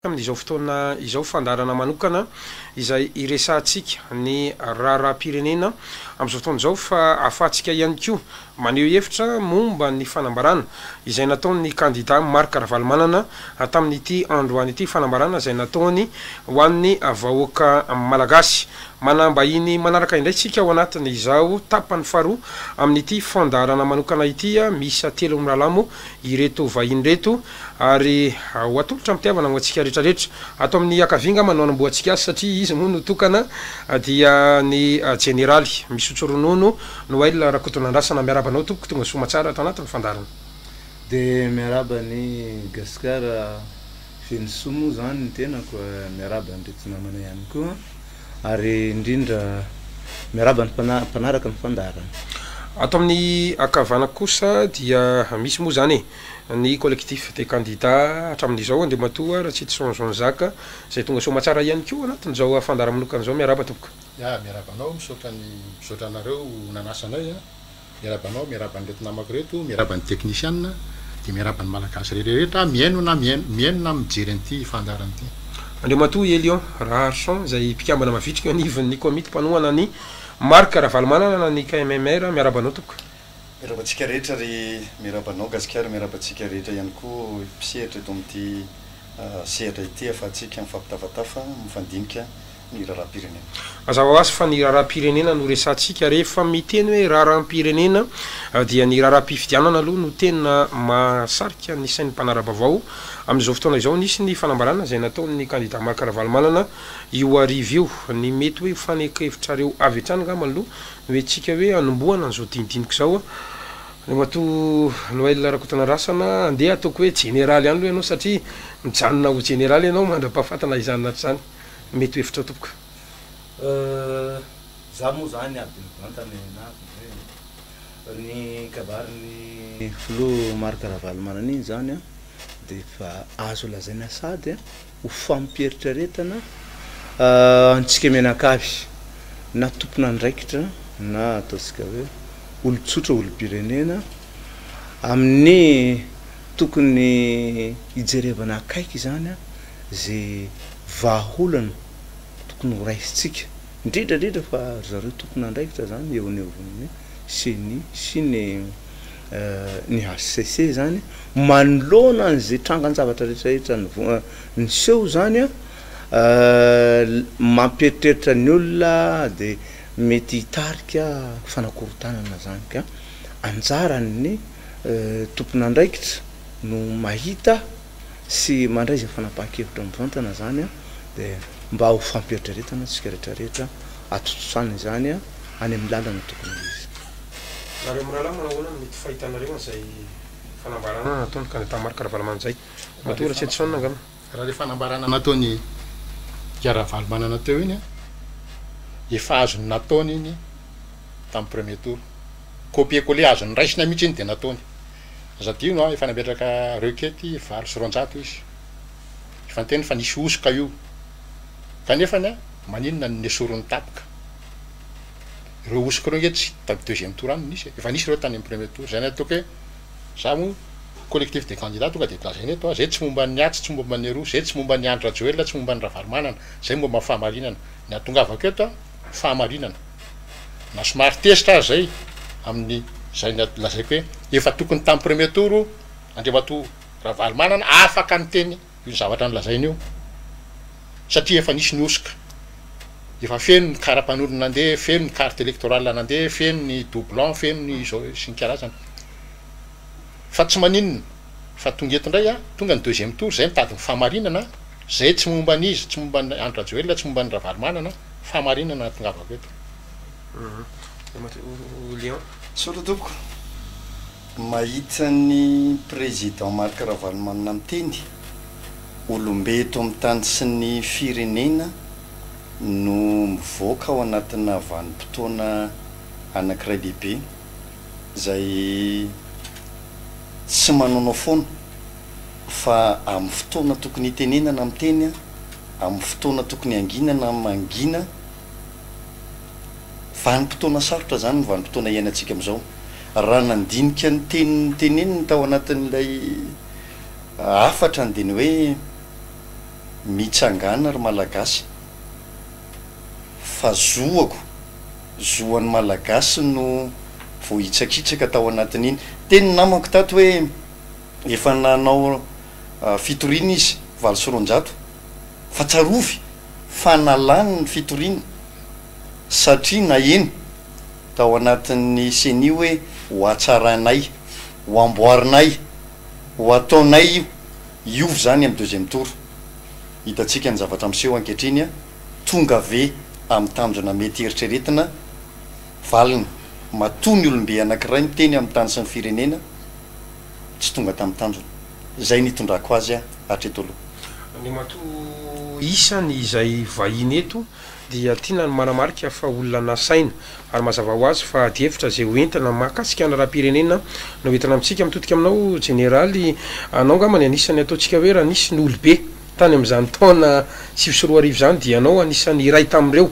Amin'izao fotoana izao fandarana manokana izay iresantsika ny raharaham-pirenena amin'izao fotoana izao fa ahafahantsika ihany koa maneho hevitra momba ny fanambarana izay nataony kandida Marc Ravalomanana tamin'ity androany ity, fanambarana izay nataony ho an'ny vahoaka malagasy. Manambahiny manaraka indray tsika ao anatin' izao tapany faharoa amin'ity fandarana manokana ity, misy telo miralamo ireto vahiny reto ary ho atolotra mitiavana ho antsika rehetrarehetra ato amin'ny akavinga manao anamboantsika azy satria izy moa notokana dia ny generaly misotso ronono Noël Rakotonandrasana. Miarabanao tompoko, tonga somatsara ato anatin'ny fandarana. De miaraba ny Gasikara Fenisomo zany ny tenako, miaraba ny reto namana ihany koa ary indrindra miaraba ny mpanaraka ny fandarana. Ato amin'ny akavana kosa dia misy moa zany ny collectif des candidats hatramin'izao andea matoa raha tsy tsonzony zaka zay tonga somatsara ihany koa anatin'izao fandara manokana zao. Miaraba tompoko. Miarabanao misaotra anareo nanasanay, miarabanao, miaraba ny reto namako reto, miaraba ny technicienne, de miaraba ny malagasy rehetrarehetra mihaino na mijery an'ity fandarana ity. Andriamatoa Elion Raharson zay mpikambana mavitrika anivon'ny komity mpanohana ny Marc Ravalomanana na ny KMMR. Miarabanao tompoko. Miarabantsika rehetra ry miarabanao Gasikara, miarabantsika rehetra ihany koa mpisehatra eto amin'ity sehatra ity afahantsika mifampitafatafa mifandinika ny raharaham-pirenena. Mazava ho azy fa ny raharaham-pirenena no resantsika rehefa miteny hoe raharaham-pirenena dia ny raharaham-pifidianana aloha no tena mahasarika ny sain'ny mpanara-bavao. Amin'izao fotoana izao nisy ny fanambarana izay nataony kandida Marc Ravalomanana io arivo io, ny mety hoe fanekevitsareo avy hatrany ngamba aloha hoe tsika hoe anomboana an'izao dinidiniky zao matoa Noël Rakotonandrasana andeha ataoko hoe generaly ihany aloha ianao satria mijanona ho generaly ianao mandra-pahafatana izany naty zany. Mety hevitra tompoko. Za moa zany aby mivantana ny kabariny filo Marc Ravalomanana iny zany de fa azo lazaina sady ho fampieritraretana antsika menakavy na tompona andraikitra na ataotsika hoe olotsotra olom-pirenena amin'ny tokony hijerevana akaiky zany zay vahaolana tokony ho raisitsika indrindrandrindra fa zareo tokony andraikitra zany eoneovony seny sy ny HCC zany manoloana an'izay trangan-javatra rehetrarehetra ny seho zany mampieritreritra ny olona de mety hitarika fanakorotanana zany ka anjaran'ny tompony andraikitra no mahita sy mandray zay fanapahan-kevitra mivantana zany de mba ho fampieritraretana tsika rehetrarehetra atototrany zany any amin'ny lalana tokony izy. Nareo mirala manahoana mety fahitanareo an'izay fanambarana nataony kandida Marc Ravalomanana zay matora tsy edisona ngamba. Raha le fanambarana nataony Ravalomanana teo iny efa azony nataony iny tamin'ny premier tour, copier-coller azony raisina mihitsy iny de nataony. Zadino efa nametraka requety 20 izy efa nyteny fa nisy osoka io kanefany maninona ny esorony tapaka ireo osoka reo tsy tamy deuxième tour any nisy efa nisy reo tany amin'ny premier tour. Zay ataoko hoe za mo collectif des candidats tonga de plazainy eto zay tsy momba ny Atsy, tsy momba ny Roa, zay tsy momba ny Andra Joel, tsy momba ny Ravalomanana, zay momba fahamarinana. Ny atongavako eto fahamarinana na somary tesitra zay amin'ny zay lazaiko hoe efa tokony tamin'ny premier tour Andriamatoa Ravalomanana afaka nyteny io zavatra nylazainy io satria efa nisy ny osoka, efa feno ny karapan'olona nandeha, feno ny carte électorale nandeha, feno ny doublon, feno ny zao sy ny karazany fa tsy maninona fa tonga eto indray tonga ny deuxième tour zay mitady ny fahamarinana zay tsy momba n'izy, tsy momba ny Andra Joel, tsy momba ny Ravalomanana, fahamarinana tongavako eto. Lion Saotra tompoko, mahita ny président Marc Ravalomanana miteny olombeto amin'ny tany sy ny firenena no mivoaka ao anatina vanim-potoana anankiray lehibe zay tsy manonao foana fa amin'ny fotoana tokony hitenenana miteny, amin'ny fotoana tokony anginana mangina, vanim-potoana sarotra zany ny vanim-potoana iainantsika am'izao. Raha nandinika ny teny teneniny tao anatin'ilay afatra ny de ny hoe mitsangana ry malagasy fa zoako zoan'ny malagasy no vo hitsakitsaka tao anatin'iny teny namako tato hoe efa nanao fitoriana izy valo soronjato fa tsarovy fanalany ny fitoriana satria na eny tao anatin'ny seni hoe ho atsaranay ho amboarinay ho ataonay iovy zany amin'ny deuxième tour hitatsika ny zavatra miseho ankehitriny a tonga ve amin'ny tanjona mety eritreretina valina matony olombe anankiray miteny amin'ny tany sy ny firenena tsy tonga tamin'ny tanjona zay nitondrako azy a hatreto aloha ny mato isany izay vahiny eto dia tiana ny manamarika fa olona nasaina ary mazava ho azy fa dievitra zay hoentina mahakasika ny raha-pirenena no entina amitsika mitodika aminao generaly anao ngamany anisany ataontsika hoe raha nisy ny olobe tany am'izany taona 7 zany dia anao anisany iray tamin'ireo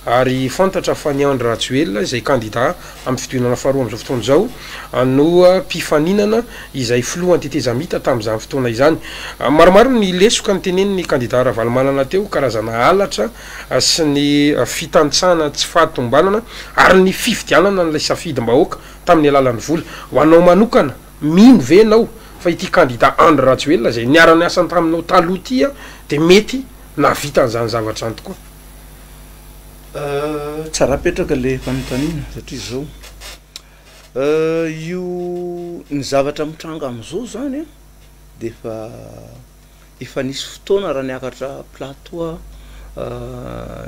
ary fantatra fa ny Andry Rajoelina izay candidat amin'ny fitoinana faharoa amin'izao fotoana izao no mpifaninana izay filoha antetezamita tamin'izany fotoana izany maromaro ny lesoka ny teneniny candidat Ravalomanana teo karazana halatra sy ny fitantsana tsy fahatombanana ary ny fifidianana n'ilay safidy-mbahoaka tamin'ny alalan'ny vola ho anao manokana mino ve nao fa ity candidat Andry Rajoelina zay niarany asany taminao taloha ity de mety navita an'izany zavatra any tokoa tsara petraka le fanontaniana satria zao io ny zavatra mitranga am'izao zany de efa nisy fotoana raha niakatra plateau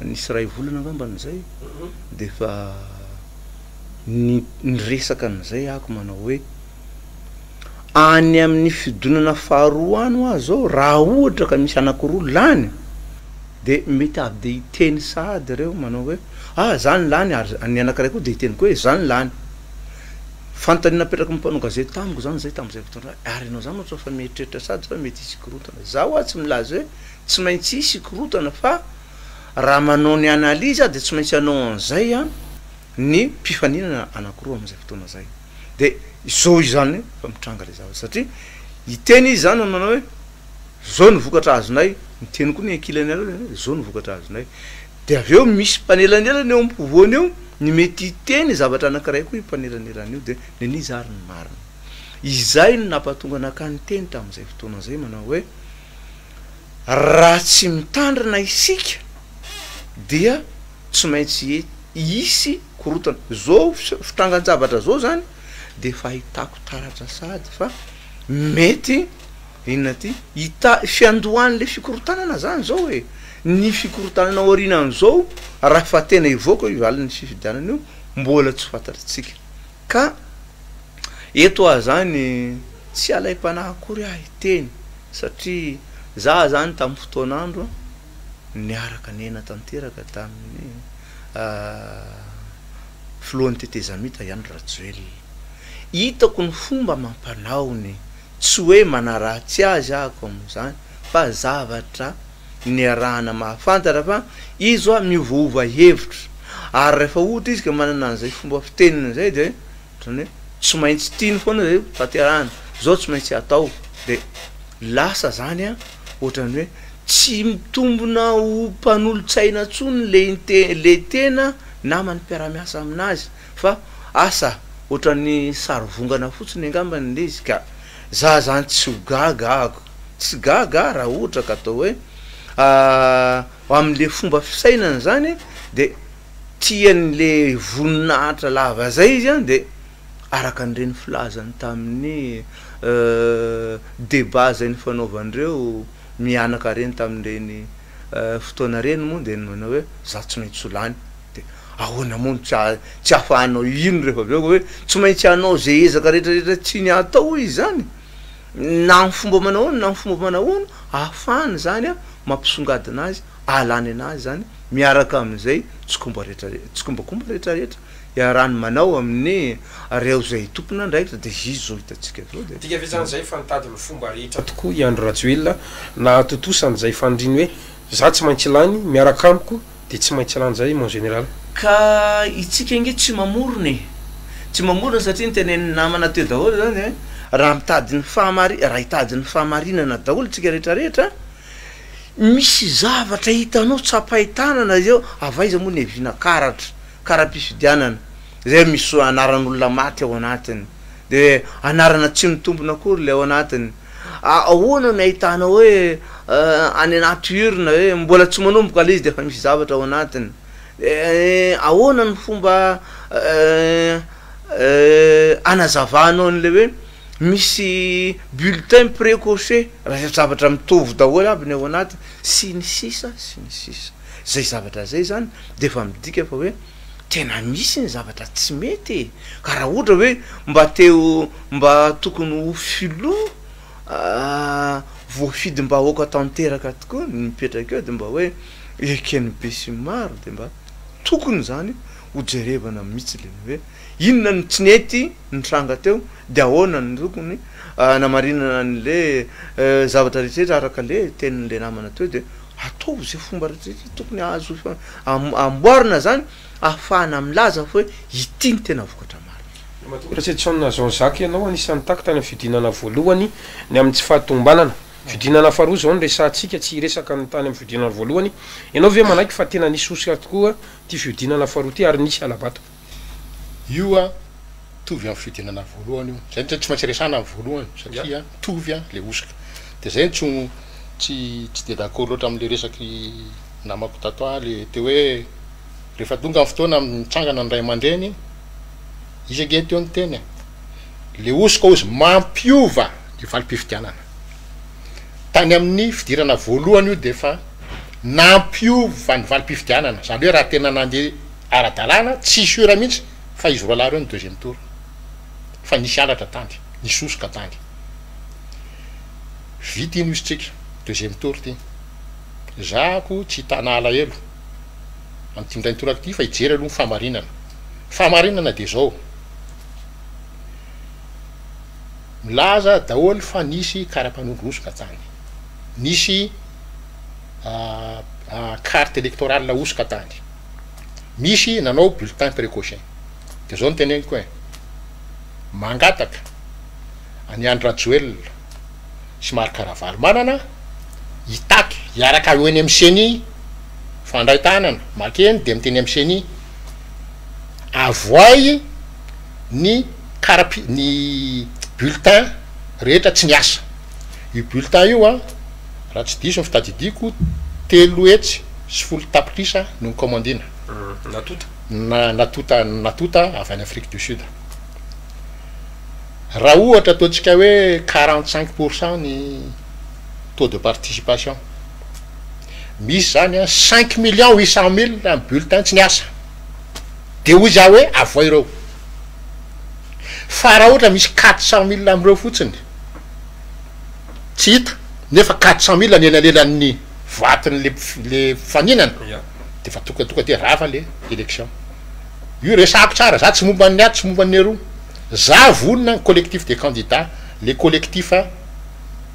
nisy ray volana angamban'izay de fa ny resaka an'izay ako manao hoe any amin'ny fidonana faharoa any hoa zao raha ohatra ka misy anakiroa lany de mety avy de hiteny sady reo manao hoe zany lany ary ny anakiray koa de hiteny koa hoe zany lany fanontaniana petraka mimpanao gazety tamiko zany zay tam'izay fotoana ary anao zany ohatra fa mieritreritra sady fa mety isikorotana za hoa tsy milaza hoe tsy maintsy isikorotana fa raha manao ny analyse de tsy maintsy anao an'izay ny mpifaninana anakiroa am'izay fotoana zay de zao izany fa mitranga le zavatra satria hiteny izy zany manao hoe zao ny vokatra azonay miteny koa ny ankilany ala zao ny vokatra azonay de avy eo misy mpanelanelany eo ampovoany eo ny mety hiteny zavatra anankiray koa impanelanelany io de nen'izy ary ny marina izay ny nampatonga anakany teny tamin'izay fotoana zay manao hoe raha tsy mitandrina isika dia tsy maintsy isy korotana zao fitrangan-javatra zao zany de fa hitako taratra sady fa mety inona ty hita fiandohan'le fikorotanana zany zao hoe ny fikorotanana orina an'izao raha fa tena ivoaka ivaliny fifidianana io mbola tsy fantatritsika ka eto a zany tsy alay-panahy akory ahy teny satria za zany tamin'ny fotoan'andro niaraka nena tanteraka tamin'ny filohan'ny tetezamita Andry Rajoelina hitako ny fomba mampanaony tsy hoe manaratsy azy ako am'izany fa zavatra niarahana mahafantatra fa izy oa miovaova hevitra ary rehefa ohatra izy ka manana an'izay fomba fitenina zay de ohatrany hoe tsy maintsy tiany foana zay tanterahana zao tsy maintsy atao de lasa zany ohatrany hoe tsy mitombona ho mpanolotsaina tsony le tena namany mpiara-miasa aminazy fa asa ohatrany sarivongana fotsiny angambany le izy ka za zany tsy ho gaga ako tsy gaga raha ohatra ka atao hoe am'le fomba fisainana zany de tian'le voninahitra lava zay izy de araka an'ireny filazany tamin'ny débat zay ny fanaovandreo mianaka reny tamin'ireny fotoana reny moa de manao hoe za tsy maintsy olany de ahoana moa tsy ahafahanao ino rehefa aveo hoe tsy maintsy anao zay ezaka rehetrarehetra tsy ny atao izy zany na fomba manahoana na fomba manahoana ahafahany zany mampisongadina azy alany anazy zany miaraka am'izay tsy kombakomba rehetrarehetra iarany manao amin'ny reo zay tompona ndraikitra de izy zao hitatsika zao de tika vezany zay fa nitady ny fomba rehetra tokoa i Andry Rajoelina na atotosany zay fandriny hoe za tsy maintsy lany miaraka amiko de tsy maintsy lany zay mon général ka itsika inge tsy mamorona satria ny tenen'ny namana teo daholo zany raha mitady ny raha hitady ny fahamarinana daholo tsika rehetrarehetra misy zavatra hitanao tsapahitanana eo avaiza moa nevina karatra kara-pifidianana zay misy anaran'olona maty ao anatiny de anarana tsy mitombona akory le ao anatiny ahoana ny ahitana hoe any anaty urina hoe mbola tsy manomboka le izy de fa misy zavatra ao anatiny ahoana ny fomba anazavanao an'le hoe misy bulletin précoché raha zavatra mitovy daholo aby ny ao anatiny sy ny sisa zay zavatra zay zany de fa midika fa hoe tena misy ny zavatra tsy mety ka raha ohatra hoe mba tokony ho filoha voafidy mba aoka tanteraka tokoa mipetraka eo de mba hoe ekeny be sy maro de mba tokony zany ho jerevana mihitsy le hoe inona ny tsy nety ny tranga teo de ahoana ny tokony namarinana an'le zavatra rehetrrehetra araka le tenin'le namana teo de atao zay fomba rehetrrehetra tokony azo amboarina zany ahafahana milaza fa hoe ity ny tena vokatra maro ratsetsona Jean Jacques ianao anisan'ny taky tany amin'ny fidinana voalohany ny amin'ny tsy fahatombanana fidinana faharoa zao ny resantsika tsy resaka ny tany amin'ny fidinana voalohany ianao ve manaiky fa tena nisy osika tokoa ty fidinana faharoa ty ary nisy alabato io a tovy amin'ny fidinana voalohany io zay tsy maintsy resana amin'ny voalohany satria tovy a le osika de zay tsy de d'accord loatra am'le resaky namako tato le teo hoe rehefa tonga amin'ny fotoana mitsangana ny ray aman-dreny izy age teo ny teny le osika ozy mampiova ny valim-pifidianana tany amin'ny fidirana voalohany io de fa nampiova ny valim-pifidianana zany hoe raha tena nandeha ara-dalàna tsy sura mihitsy fa izy roa lahy reo ny deuxième tour fa nisy alatra tany nisy osika tany vity ino izy tsika deuxième tour ty zako tsy hitana alahelo amin'ny timindray toraka ty fa hijery aloha ny fahamarinana de zao milaza daholo fa nisy kara-panondrosoka tany nisy carte électorale osika tany misy nanao bulletin précoché de zao ny teneniko hoe mangataka any Andry Rajoelina sy Marc Ravalomanana hitaky hiaraka eo eny amin'ny CENI fandray tanana makeny de miteny amin'ny CENI avoay ny ny bulletin rehetra tsy niasa io bulletin io a raha tsy diso ny fitadidiko 3 hetsy sy 10 tapitrisa no commandina natota avy any Afrique du Sud raha ohatra ataontsika hoe 45% ny taux de participation misy zany a 5 millions 800 000 amy bulletin tsy niasa de hoy za hoe avoay reo fa raha ohatra misy 400 000 am'ireo fotsiny tsy hita nefa 400 000 ny elalelan'ny vatiny le faninana de fa tonga de rava le élection io resako tsara za tsy momba ny ato tsy momba ny roa za vonina collectif des candidats le collectif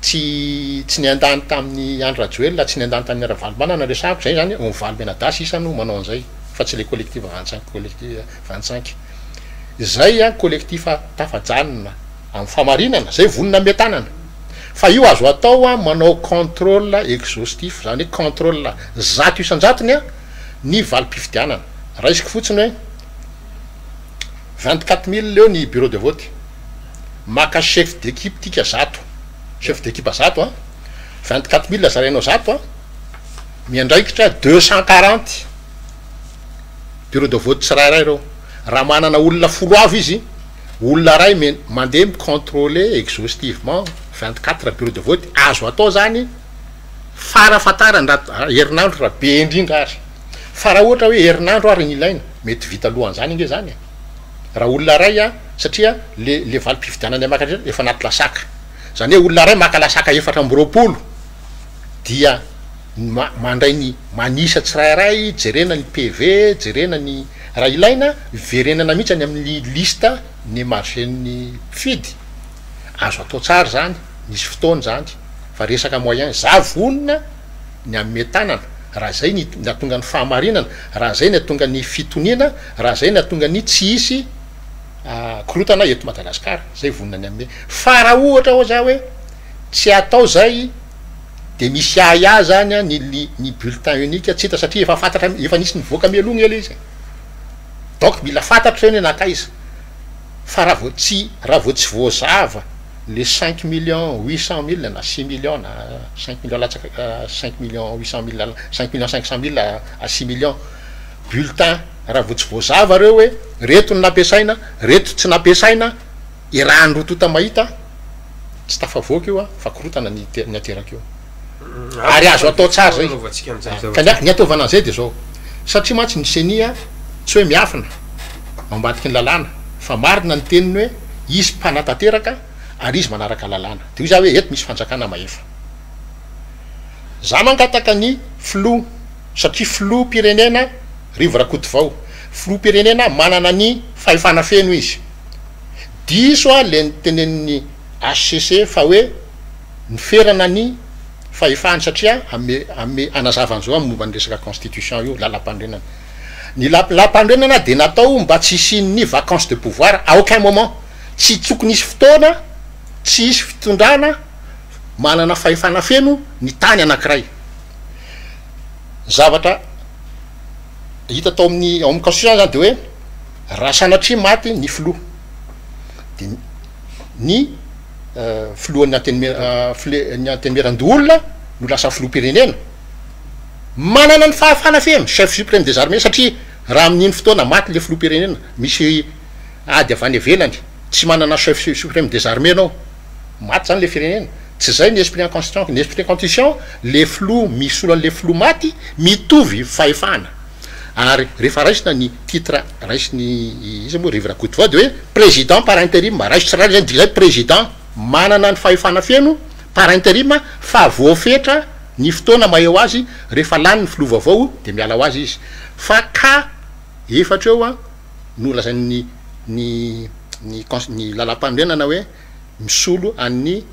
tsy niandany tamin'ny Andry Rajoelina tsy niandany tamin'ny Ravalomanana resako zay zany on valy menadasy isano manao an'izay fa tsy le collectif 25 collectif 25 zay a collectif tafajanona amin'ny famarinana zay vonina metanana fa io azo atao a manao contrôle exhaustif zany hoe contrôle zato isan-jatony a ny valim-pifidianana raha isika fotsiny hoe 24 000 leo ny bureau de vote maka chef d'équipe tika zato chef d'équipe zato a 24 000 zarainao zato a miandraikitra 240 bureau de vote tsirairay reo raha manana olona 10 avy izy olona ray mandeha micontrôler exhaustivement 24 bureau de vote azo atao zany farafatarany raha herinandro raha be indrindra ary fa raha ohatra hoe herinandro ary ny ilaina mety vita alohan zany inge zany raha olona ray a satria le valim-pifidianany amakatra efa anaty lasaka zany hoe olona ray maka lasaka 420 dia mandray ny manisa tsirairay jerena ny PV jerena ny raha ilaina verenana mihitsy any amin'ny lista ny margen'ny fidy azo atao tsara zany nisy fotoany zany fa resaka moyen za vonina ny amin'ny tanana raha zay natonga ny fahamarinana raha zay natonga ny fitoniana raha zay natonga ny tsy hisy korotana eto Madagasikara zay vonina ny amin'ny fa raha ohatra ao za hoe tsy atao zay de misy aya zany a ny bulletin unique tsy hita satria efa fantatra efa nisy nivoaka mialogna ela izy donc mila fantatra eny nakaiza fa raha vao tsy voazava le 5 millions 800 000 na 6 millions na 5 millions latsaka 5 millions 800 000 5 millions 500 000 à 6 millions bulletin raha vao tsy voazava reo hoe reto ny nampiasaina reto tsy nampiasaina i raha androtota mahita tsy tafavoaka io a fa korotana ny ateraka io ary azo atao tsara zay ka ny ataovana an'izay de zao satria mantsy ny senia tsy hoe miafina ambadiky ny lalàna fa marina ny teniny hoe izy mpanatateraka ary izy manaraka lalàna de io za hoe eto misy fanjakana maefa za mangataka ny flou satria flou pirenena rivo rakoto vao flou pirenena manana ny fahefana feno izy diso a le tenen'ny HCC fa hoe ny ferana ny fahefany satria ame anazavan'zao a momba ny resaka constitution io lalam-pandrenana ny lalam-pandrenana de natao mba tsy isin'ny vacances de pouvoir à aucun moment tsy tsokony isy fotoana tsy isy fitondrana manana fahefana feno ny tany anankiray zavatra hita tao amin'ny ao amin'ny constitution zany de hoe raha sanatria maty ny flou de ny filohan'ny antenimieran-doolona no lasa flou pirenena manana ny fahafana feno chef suprême des armées satria raha amin'iny fotoana maty le flou pirenena misy ady avany evelany tsy manana chef suprême des armées anao maty zany le firenena tsy zay ny esprit en constitution ny esprit en constitution le flou misy olo an'le flou maty mitovy fahefana ary rehefa raisina ny titre raisiny izy moa rivo rakoto vao de hoe président par intérim raisy tsy raha zany dika zay président manana ny fahefana feno par intérim fa voafetra ny fotoana maheo azy rehefa lany ny flou vaovao de miala ho azy izy fa ka efatra eo a no lazany ny lalam-pandrenana hoe misolo an'ny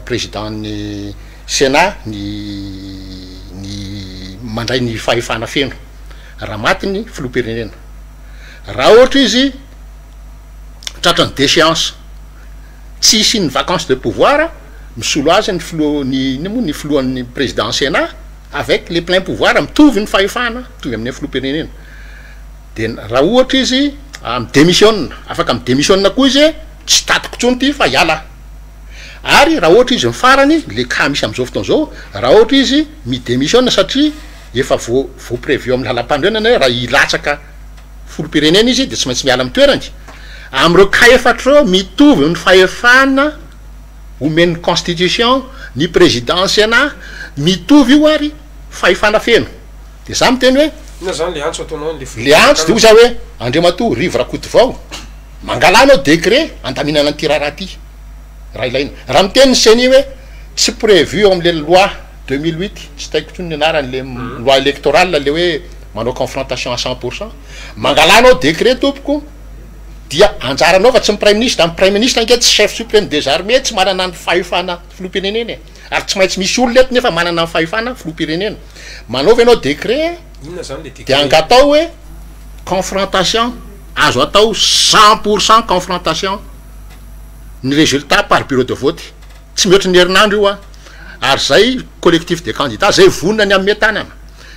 président ny sénat ny mandray ny fahefana feno raha maty ny flou pirenena raha ohatra izy tratrany déchéance tsy isy ny vacances de pouvoir misolo azy ny flou ny floan'ny président sénat avec les pleins pouvoirs mitovy ny fahefana mitovy amin'ny flou pirenena de raha ohatra izy midémissionna afaka midémissionna koa izy tsy tatiko tsony ty fa hiala ary raha ohatra izy mifarany le cas misy am'izao fotoana zao raha ohatra izy midémissionna satria efa vo prévu amin'ny lalam-pandrenana hoe raha ilatsaka folo pirenena izy de tsy maintsy miala amy toerany am'ireo cas efatra reo mitovy ny fahefana omen'ny constitution ny président sénat mitovy io ary fahefana feno de za miteny hoe ina zany le antso ataonao le antso de ho za hoe andriamato rivo rakoto vao mangalanao décret andaminana ny ty raha ty raha ilaina raha miteny ny seni hoe tsy prévu eo am'le loi 2008 tsy taiko tsony ny anarany le loi électorale le hoe manao confrontation à 100% mangalanao décret tompoko dia anjaranao fa tsy my prime ministre amy prime ministre anke tsy chef suprême des armées tsy manana ny fahefana flou pirenena ary tsy maintsy misy olona eto nefa manana ny fahefana flou pirenena manaovy anao décret inona zany le de angatao hoe confrontation azo atao 100% confrontation ny résultat par bureau de vote tsy mihoatra ny herinandro io a ary zay collectif des candidats zay vonina ny amy tanana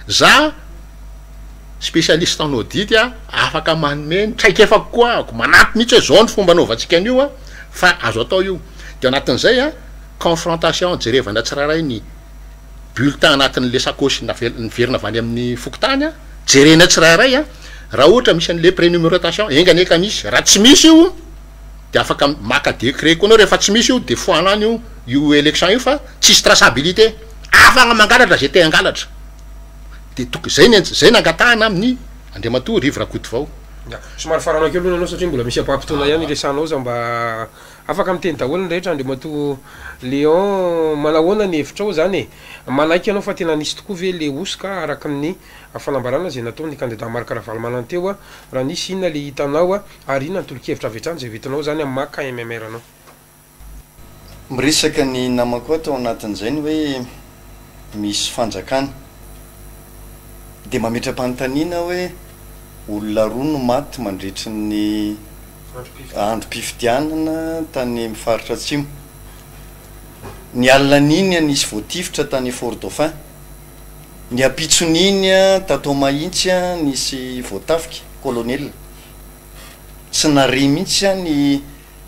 za spécialiste en audit a afaka manome traika efa koa manampy mihitsy hoe zao ny fomba anaovantsika an'io a fa azo atao io de anatin'izay a confrontation jerevana tsiraray ny bulletin anatin'le sakosy nyverina avany amin'ny fokotany a jerena tsiraray a raha ohatra misy an'le prénumération engany eka misy raha tsy misy io de afaka maka décret koa anao rehefa tsy misy io de foanany io élection io fa tsisy traçabilité afaka mangalatra zay te angalatra de tok zay nangatahana amin'ny andriamato rivo rakoto vao somary faranao kely aloha anao satria mbola misy ampampitona ihany resanao za mba afaka miteny daholo ny rehetra andriamato Léon manahoana ny hevitra ao zany e manaiky anao fa tena nisy tokoa ve le osika araka ny fanambarana zay natao ny candidat Marc Ravalomanana teo a raha nisy inona le hitanao a ary inona ny tolo-kevitra avetrany zay vitanao zany amy maka MMR anao miresaka ny namako atao anatin'izay ny hoe misy fanjakana de mametra-panontaniana hoe olona roa no maty mandritry ny androm-pifidianana tany mifaritra atsimo ny alan'iny a nisy voatifitra tany Fort Dauphin, ny apitson'iny a tatao mahitsy a nisy voatafika colonel, tsy nare mihitsy a ny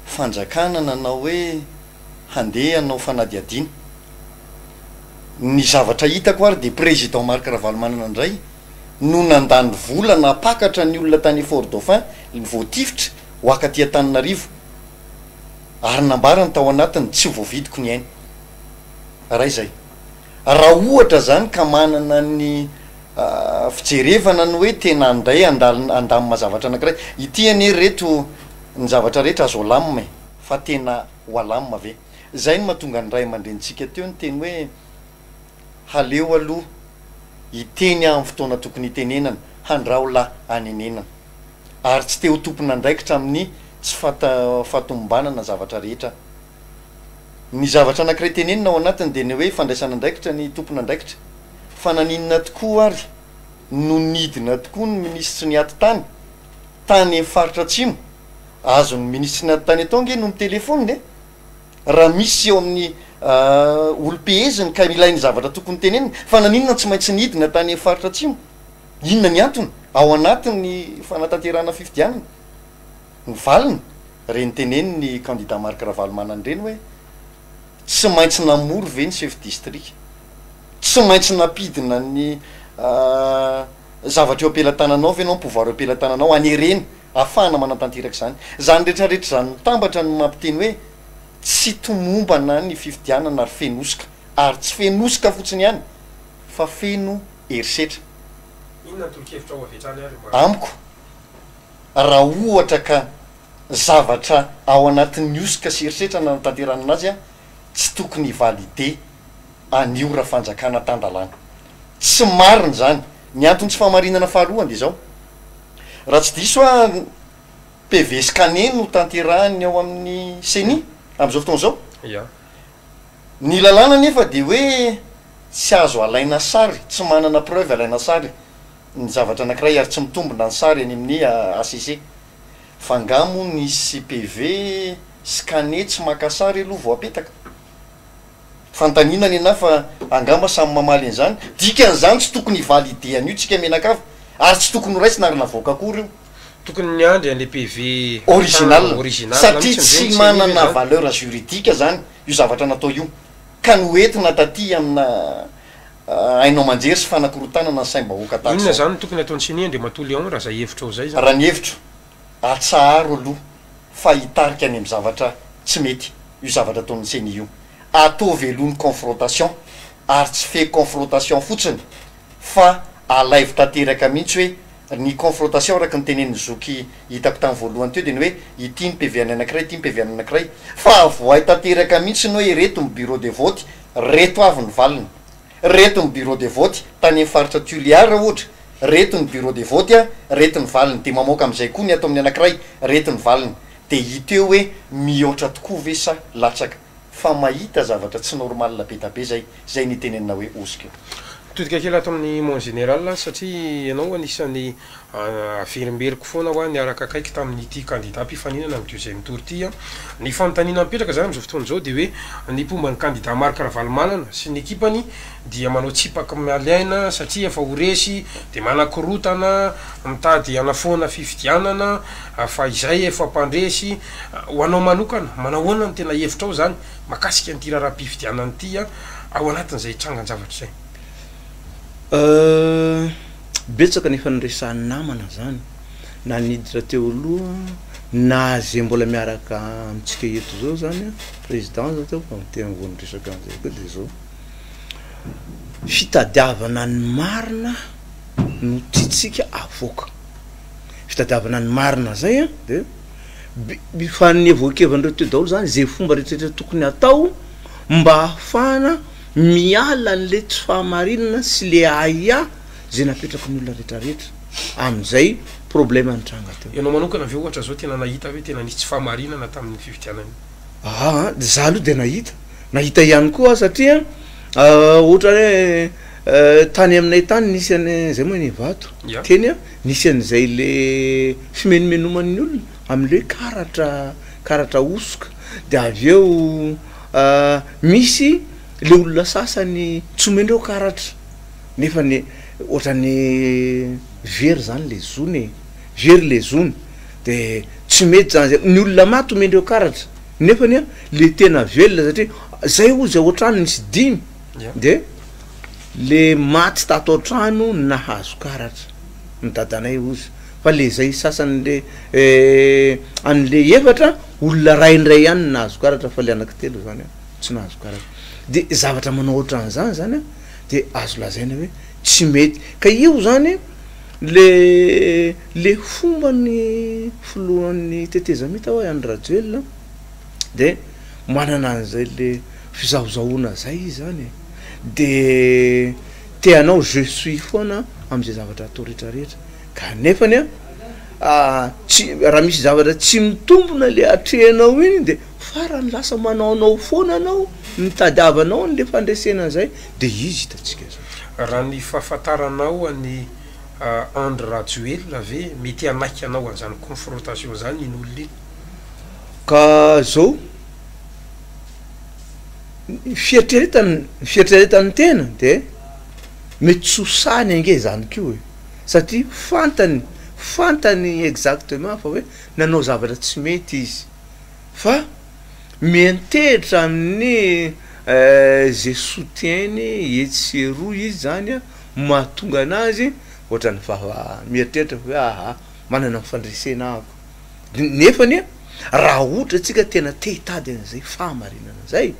fanjakana nanao hoe handeha hanao fanadiadiana. Ny zavatra hitako ary de président Marc Ravalomanana indray no nandany vola napakatra ny olona tany Fort Dauphin voatifitra ho akaty Antananarivo ary nambarany tao anatiny tsy voavidiko ny ainy raha izay. Raha ohatra zany ka manana ny fijerevana ny hoe tena andray andamina zavatra anankiray ity anie reto ny zavatra rehetra azo alamina fa tena ho alamina ve zay no mahatonga ny ray aman-drenitsika teo ny teny hoe haleo aloha hiteny amin'ny fotoana tokony hitenenana handraola anenenana ary tsy teo tompona andraikitra amin'ny tsy fatomombanana zavatra rehetra. Ny zavatra anankiray tenenina ao anatiny de ny hoe fandraisana andraikitra ny tompona andraikitra fa naninona tokoa ary no nidina tokoa ny ministry ny aty tany tany faritra atsimo azony ministry ny aty tany atao nge no ny telefony raha misy eo amin'ny olo-peheziny ka ilainy zavatra tokony tenenina fa naninona tsy maintsy nidina tany faritra atsimo. Inona ny antony ao anatiny fanatanterana fifidianana ny valiny reny teneny ny candidat Marc Ravalomanana reny hoe tsy maintsy namory ve ny chef district, tsy maintsy napidina ny zavatra eo ampelantananao ve nao pouvoir eo ampelantananao anereny ahafahana manatanteraka zany. Zany rehetrarehetra zany mitambatra no mampiteny hoe tsy tomombana ny fifidianana ary fenosoka ary tsy fenosoka fotsiny ihany fa feno herisetra. Inona tolokevitra ao avetrany ary amiko raha ohatra ka zavatra ao anatin'ny osoka sy herisetra na natanterana anazy a tsy tokony valide anio raha fanjakana tandalana tsy mariny zany. Ny antony tsy famarinana faharoany de zao raha tsy diso a PV Scané no tanterahany ao amin'ny CENI am'izao fotoana zao. Ny lalàna nefa de hoe tsy azo alaina sary, tsy manana preuve alaina sary ny zavatra anankiray ary tsy mitombona ny sary any amin'ny ACC. Fangamo nisy PV Scané tsy maka sary aloha vao apetaka. Fantaninany ena fa angamba samy mamaly an'izany dikan'izany tsy tokony valide an'io tsika menakava ary tsy tokony ho raisina ary navoaka akory io. Tokony ny andry an'le PV original satria tsy manana valeur juridique zany io zavatra natao io ka noentina taty amina ainao manjery sy fanakorontanana ny saim-bahoaka tahaka. Inona zany tokony ataony CENI de matoly ao raha zay hevitra ao zay zany. Raha ny hevitro atsaharo aloha fa hitarika any amin'ny zavatra tsy mety io zavatra ataon'ny CENI io. Atao velony confrontation ary tsy fe confrontation fotsiny fa alaivo tanteraka mihitsy hoe ny confrontation araka ny tenen'ny zoky hitako tamin'ny voalohany teo de ny hoe ity ny PV any anankiray ity ny PV any anankiray fa voay tanteraka mihitsy ny hoe reto ny bureau de vote reto avy ny valiny, reto ny bureau de vote tany faritra Tuliara ohatra reto ny bureau de vote a reto ny valiny de mamoaka am'izay koa ny atao amin'ny anankiray reto ny valiny de hiteo hoe mihoatra tokoa ve sa latsaka fa mahita zavatra tsy normal be tabe zay ny tenenina hoe osika. Todika kely ato amin'ny mon général satria ianao anisan'ny averimberiko foana ho a niaraka akaiky tamin'ity candidat mpifaninana amin'ny deuxième tour ty a ny fanontaniana mipetraka zany am'izao fotoana zao de hoe ny pomba ny candidat Marc Ravalomanana sy ny ekipany dia manao tsipaka mialaina satria efa ho resy de manakorotana mitady anafoana fifidianana fa izay efa mpandresy ho anao manokana manahoana ny tena hevitra ao zany makasika nyty raha-pifidianany ty a ao anatin'izay trangan-javatra zay. Betsaka nefa nyresan'ny namana zany na niditra teo aloha na zay mbola miaraka amitsika eto zao zany président zao teo fa mitena vao nyresaka an'izay koa de zao fitadiavana ny marina no tiatsika avoaka. Fitadiavana ny marina zay a de fa ny avoakevandreo teo daholo zany zay fomba rehetrarehetra tokony atao mba ahafahana miala n'le tsy fahamarinana sy le aia zay napetraka ny olona rehetrarehetra am'izay problème antranga teo. Ianao manokana aveo ohatra zao tena nahita hoe tena nisy tsy fahamarinana tamin'ny fifidianany. Za aloha de nahita ihany koa satria ohatra hoe tany aminay tany nisy zay moa ny vato teny a nisy an'izay le fimenomenoman'ny olona am'le karatra osoka de aveo misy le olona sasany tsy omendreo karatra nefa ny ohatrany very zany le zony very le zony de tsy mety zany zay ny olona maty omendreo karatra nefany a le tena velona satria zay ozy oatrano nisy dimy de le maty tato an-trano nahazo karatra midadanay ozy fa le zay sasany le an'le efatra olona raindray ihany nahazo karatra fa le anaky telo zany tsy nahazo karatra de zavatra manao ohatran'zany zany a de azo lazaina hoe tsy mety ka io zany le fomba ny filohan'ny tetezamita hoe any rajoelona de manana an'zay le fizahozahoana zay izy zany de teanao je suis foana am'izay zavatra atao rehetrarehetra kanefany a tsy raha misy zavatra tsy mitombona le atrehanao iny de farany lasa manaonao foana anao mitadiavanao n'le fandresena zay de izy hitatsika zao raha ny fahafantaranao any Andry Rajoelina ave mety anaiky anao an'izany confrontation zany iny olona iny ka zao fieritreretany tena de mety tsosany ange zany keo satria fantany exactement fa hoe nanao zavatra tsy mety izy fa mientehitra amin'ny zay soutieny etseroa izy zany a mahatonga anazy ohatrany fa mieritreritra hoe aha manana mifandresena ako nefany raha ohatra atsika tena te hitady an'izay fahamarinana zay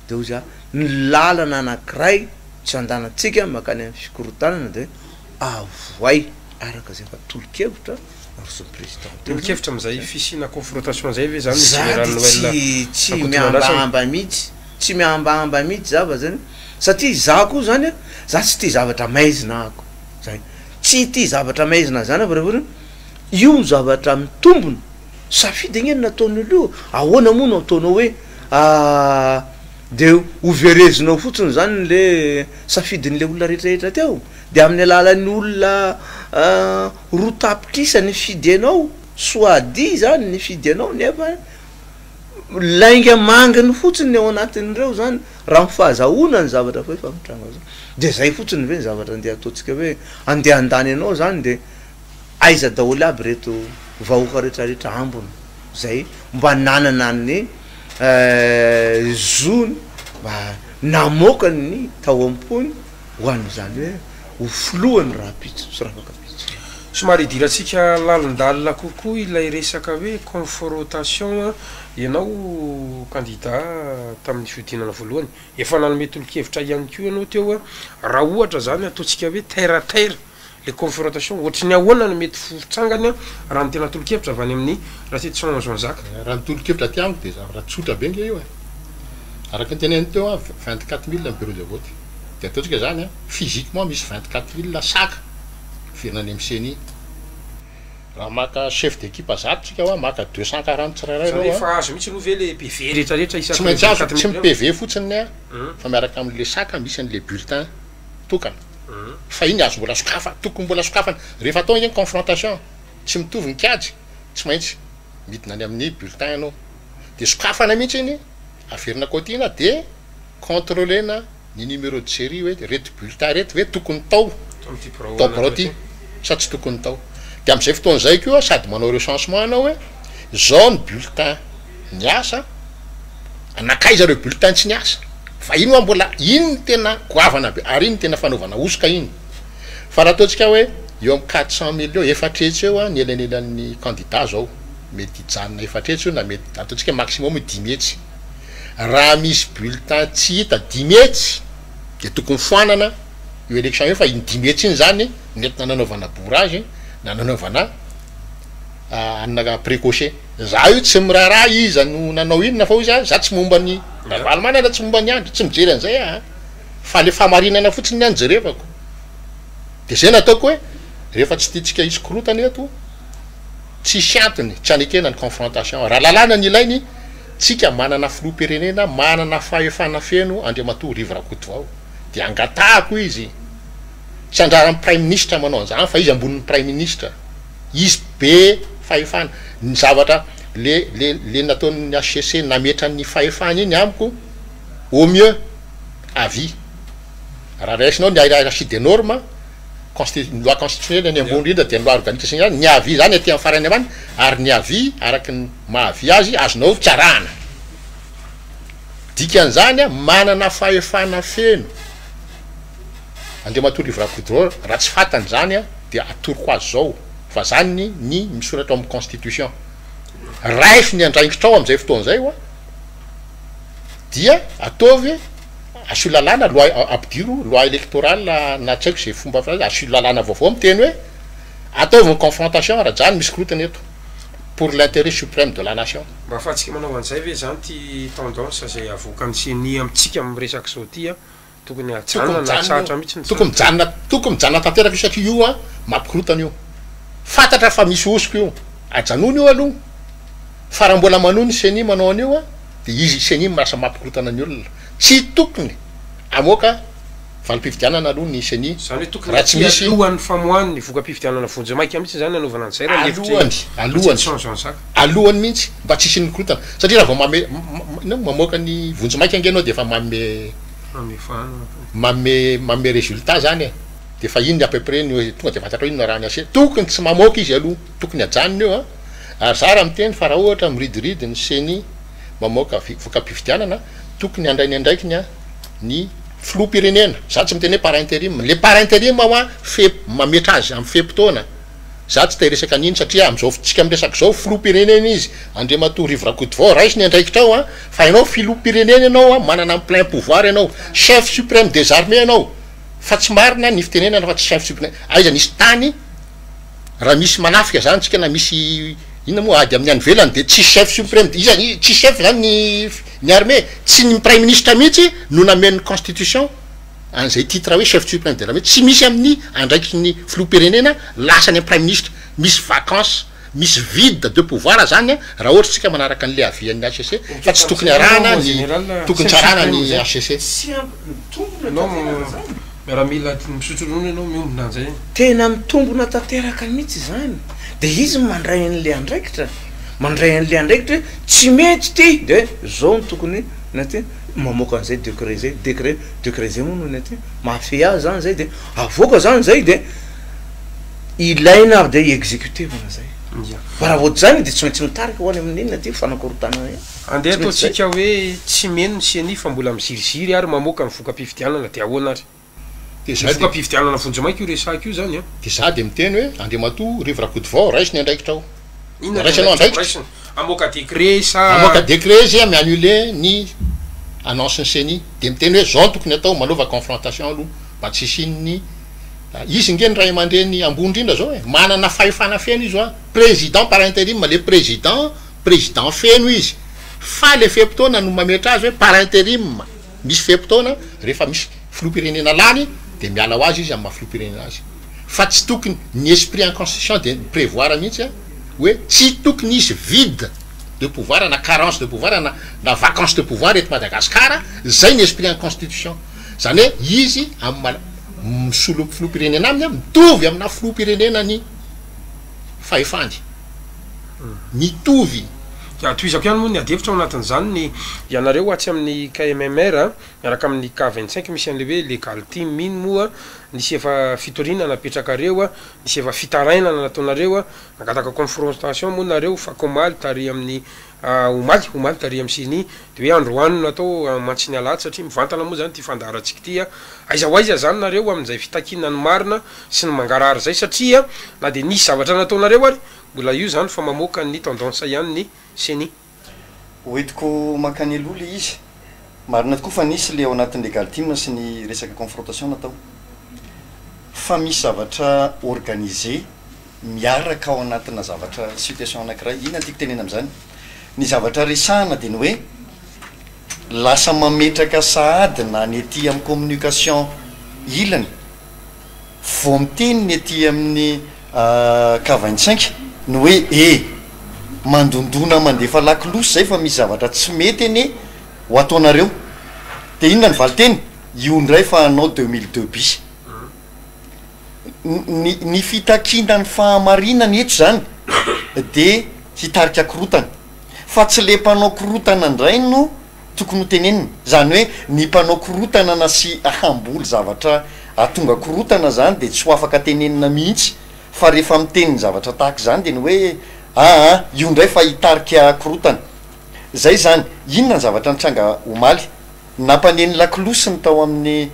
de ozy a ny lalana anakiray tsy andanatsika makany amin'ny fikorotanana de avoay araka zay fa tolokevitra arosony président tolokevitra am'izay fisina confrontation zay ve zany tsy miambamba mihitsy tsy miambamba mihitsy zava zany satria za koa zany a za tsy ty zavatra maizina ako zay tsy ty zavatra maizina zany avarevr io zavatra mitombona safidy agneny nataon'olo ahoana moa no ataonao hoe de overezinao fotsiny zany le safidin'le olona rehetrarehetra teo de amin'ny alalan'ny olona roa tapitrisa ny fidy anao soadi zany ny fidy anao nefa lainga manginy fotsiny ao anatin'ireo zany raha mifahazahoana ny zavatra fa hoe famitranga zany de zay fotsiny ve ny zavatra andeha ataotsika hoe andeha andany anao zany de aiza daholo aby reto vahoaka rehetrarehetra ambony zay mba nanana ny zony mba namokany ny tao am-pony hoany zany hoe ho filohany raha pitso sy raha fakapitso somary idiratsika lalindalina kokoa ilay resaka hoe confrontation ianao candidat tamin'ny fiodinana voalohany efa nanome tolokevitra ihany ko ianao teo raha ohatra zany ataotsika hoe terre à terre le confrontation ohatry ny ahoana no mety fotrangany raha ny tena tolokevitra avy any amin'ny raha ty Jean Zaka raha ny tolokevitra ty amiko de zavatra tsotra be nge io araka ny teneny teo 24 000 bureau de vote de ataotsika zany physiquement misy 24 000 saka firenany amin'ny CENI raha maka chef d'équipe azatotsika hoa maka 240 tsirairay fa azo mihitsy aloha ve le PV rehetrarehetra tsy maintsy azo tsy PV fotsiny fa miaraka amin'le saka misy an'le bulletin tokana fa iny azo mbola sokafa tokony mbola sokafana rehefa atao igny confrontation tsy mitovy ny kiady tsy maintsy midina any amin'ny bulletin anao de sokafana mihitsy iny averina kotina de contrôlena ny numéro de série hoe reto bulletin reto hoe tokony tao taobraty sa tsy tokony tao de am'izay fotoana zay koa sady manao recensement anao hoe zao ny bulletin niasa anakaiza reo bulletin tsy niasa fa iny hoa mbola iny ny tena goavana be ary iny ny tena fanaovana osoka iny fa raha ataotsika hoe eo amy 400 millions efatretsy eo ny elanelan'ny candidat zao mety hijanona efatretsy eo na mety ataotsika maximum 10 metsy raha misy bulletin tsy hita 10 metsy de tokony foanana io élection io fa iny 10 metsy iny zany nentina nanaovana bourrage na nanaovana anna précoché za io tsy miraharaha iza no nanao inona fa izy za tsy momba ny navaly manana tsy momba ny andro tsy mijery an'izay fa le fahamarinana fotsiny ny anjerevako de zay nataoko hoe rehefa tsy tiatsika isy korotany eto tsisy antony tsy anekena ny confrontation raha lalàna ny ilainy tsika manana filoam-pirenena manana fahefana feno Andriamatoa Rivo Rakotovao de angatahako izy tsy andraran'ny prime ministre manao an'izany fa izy ambonin'ny prime ministre izy be fahefana ny zavatra le nataon'ny HCC nametra ny fahefana iny amiko au mieux avis raha raisinao ny arachide des normes loi constitutionnelle ny ambony indrindra dia ny loi organique générale ny avis zany aty amin'ny farany ambany ary ny avis araky ny mahavy azy azonao tsarana dikan'izany a manana fahefana feno andriamatoa livrakodro raha tsy fatany zany a dia atoroko azy zao fa zany ny misoratra amin'ny constitution raisy ny andraikitrao am'izay fotoan'izay oa dia ataovy asio lalàna loi ampidiro loi électorale na tsy haiko zay fomba fa asio lalàna vaovao miteny hoe ataovy ny confrontation raha zany misy krotany eto pour l'intérêt suprême de la nation mba afahantsika manao an'izay ve zany ty tendance zay avoaka ny seny amitsika amin'ny resaky zao ty a tokony ajanona na tsahatra mihitsy tokony mijanona tanteraka io satria io a mampikorotana io fantatra fa misy osiko io ajanony io aloha fa raha mbola manony seny manao an'io a de izy seny marasa mampikorotana ny olona tsy tokony amoaka valim-pifidianana aloha ny seny zany hoe tokony raha tsy misy alohan'ny famoahany ny voka-pifidianana vonjy maika mihitsy zany anaovana an'izay raha alohany mihitsy mba tsisy ny korotana satria raha vao mamoaka ny vonjy maika angenao de efa mamme résultat zany e de fa iny à peu près ny tonga de fantatra ino raha ny ase tokony tsy mamoaka izy aloha tokony ajanony eo a ary za raha miteny fa raha ohatra miridiridy ny seny mamoaka voka-pifidianana tokony andrainy andraiky ny filoham-pirenena za tsy miteny hoe par intérim le par intérim oa mametra azy amin'ny fem-potoana za tsy te resaka an'iny satria am'izao tsika miresaky zao filoham-pirenena izy andriamatoa rivorakodivao raisy ny andraikitrao a fa ianao filoham-pirenena ianao a manana amin'ny plein pouvoir ianao chef suprême des armées ianao fa tsy marina ny fitenenana fa tsy chef suprême aiza nisy tany raha misy manafika zany tsika na misy ina moa ady amin'ny any velany de tsy chef suprême izany tsy chef zany ny armée tsy ny prime ministre mihitsy no namen'ny constitution an'izay titre hoe chef suprême de l'armée tsy misy amin'ny andraiky ny filoham-pirenena lasany prime ministre misy vacances misy vide de pouvoir zany raha ohatra tsika manaraka an'le avian'ny HCC fa tsy tokony arahana ny tokony tsarana ny HCC raha mila misotro rono ianao miombona an'izay tena mitombona tanteraka mihitsy zany de izy mandray an'le andraikitra mandray an'le andraikitra tsy mety ty de zao ny tokony na ty mamoaka an'izay décret zay décret zay moa no ny aty mahafy azy zany zay de avoaka zany zay de ilaina ary de exécutevana zay raha voaty zany de tsy maintsy mitarika hoany amin'inona ty fanakorotana andeha ataotsika hoe tsy meno ny seny fa mbola miziriziry ary mamoaka ny voka-pifidianana de ahoana ary voka-pifidianana vonjy maika io resaky io zany a de za de miteny hoe andriamatoa rivorakodivao raisy ny andraikitrao raisanao andraikitra amoaka décret sa amoaka décret izy a mi-annulé ny annonce ny seny de miteny hoe zao tokony atao manova confrontation aloha mba tsy isin'ny izy nge ny ray aman-dreny ambony indrindra zao e manana fahefana feno izy a président par intérim le président feno izy fa le fem-potoana no mametra azy hoe par intérim misy fem-potoana rehefa misy filoham-pirenena lany de miala ho azy izy amin'ny maha-filoham-pirenena azy fa tsy tokony ny esprit en constitution de prévoir mihitsy a hoe tsy tokony isy vide de pouvoir na carence de pouvoir na vacance de pouvoir eto Madagasikara zay ny esprit en constitution zany hoe izy amin'ny misolo filoham-pirenena aminy a mitovy amina filoham-pirenena ny fahefany mitovy toizako ihany moa ny adevitra ao anatin'izany ny ianareo atsy amin'ny KMMR miaraka amin'ny K25 misy an'le hoe légalité miny moa nisy efa fitoriana napetraka reo a nisy efa fitarainana nataonareo a nakataka confrontation moa nareo fa komaly tary amin'ny omaly tary amin'ny siny de hoe androany natao mantsy ny alaty satria mivantana moa zany ty fandaratsika ty a aiza ho aiza zany nareo amin'izay fitakina ny marina sy ny mangarary zay satria na de nisy zavatra nataonareo ary mbola io zany fa mamoaka ny tendance ihany ny seny hoetiko makany aloha le izy marina tokoa fa nisy le ao anatin'ny légalisme sy ny resaka confrontation natao fa misy zavatra organisé miaraka ao anatina zavatra situation anankiray ina tiako tenena am'izany ny zavatra resahana de ny hoe lasa mametraka sahady na ny ety amin'ny communication ilany vo miteny ny ety amin'ny K25 ny hoe mandondona mandefa lakilosy zay fa misy zavatra tsy mety eny ho ataonareo de inona ny valiteny io ndray fa anao 2002 bis ny fitakina ny fahamarinany eto zany de hitarika korotana fa tsy le mpanao korotana indray no tokony ho tenenina zany hoe ny mpanao korotana na sy ahamboly zavatra atonga korotana zany de tsy ho afaka tenenina mihitsy fa rehefa miteniny zavatra tahaka zany de ny hoe io ndray fa hitarika korotana zay zany inona ny zavatra nitranga omaly nampaneny laklosiny tao amin'ny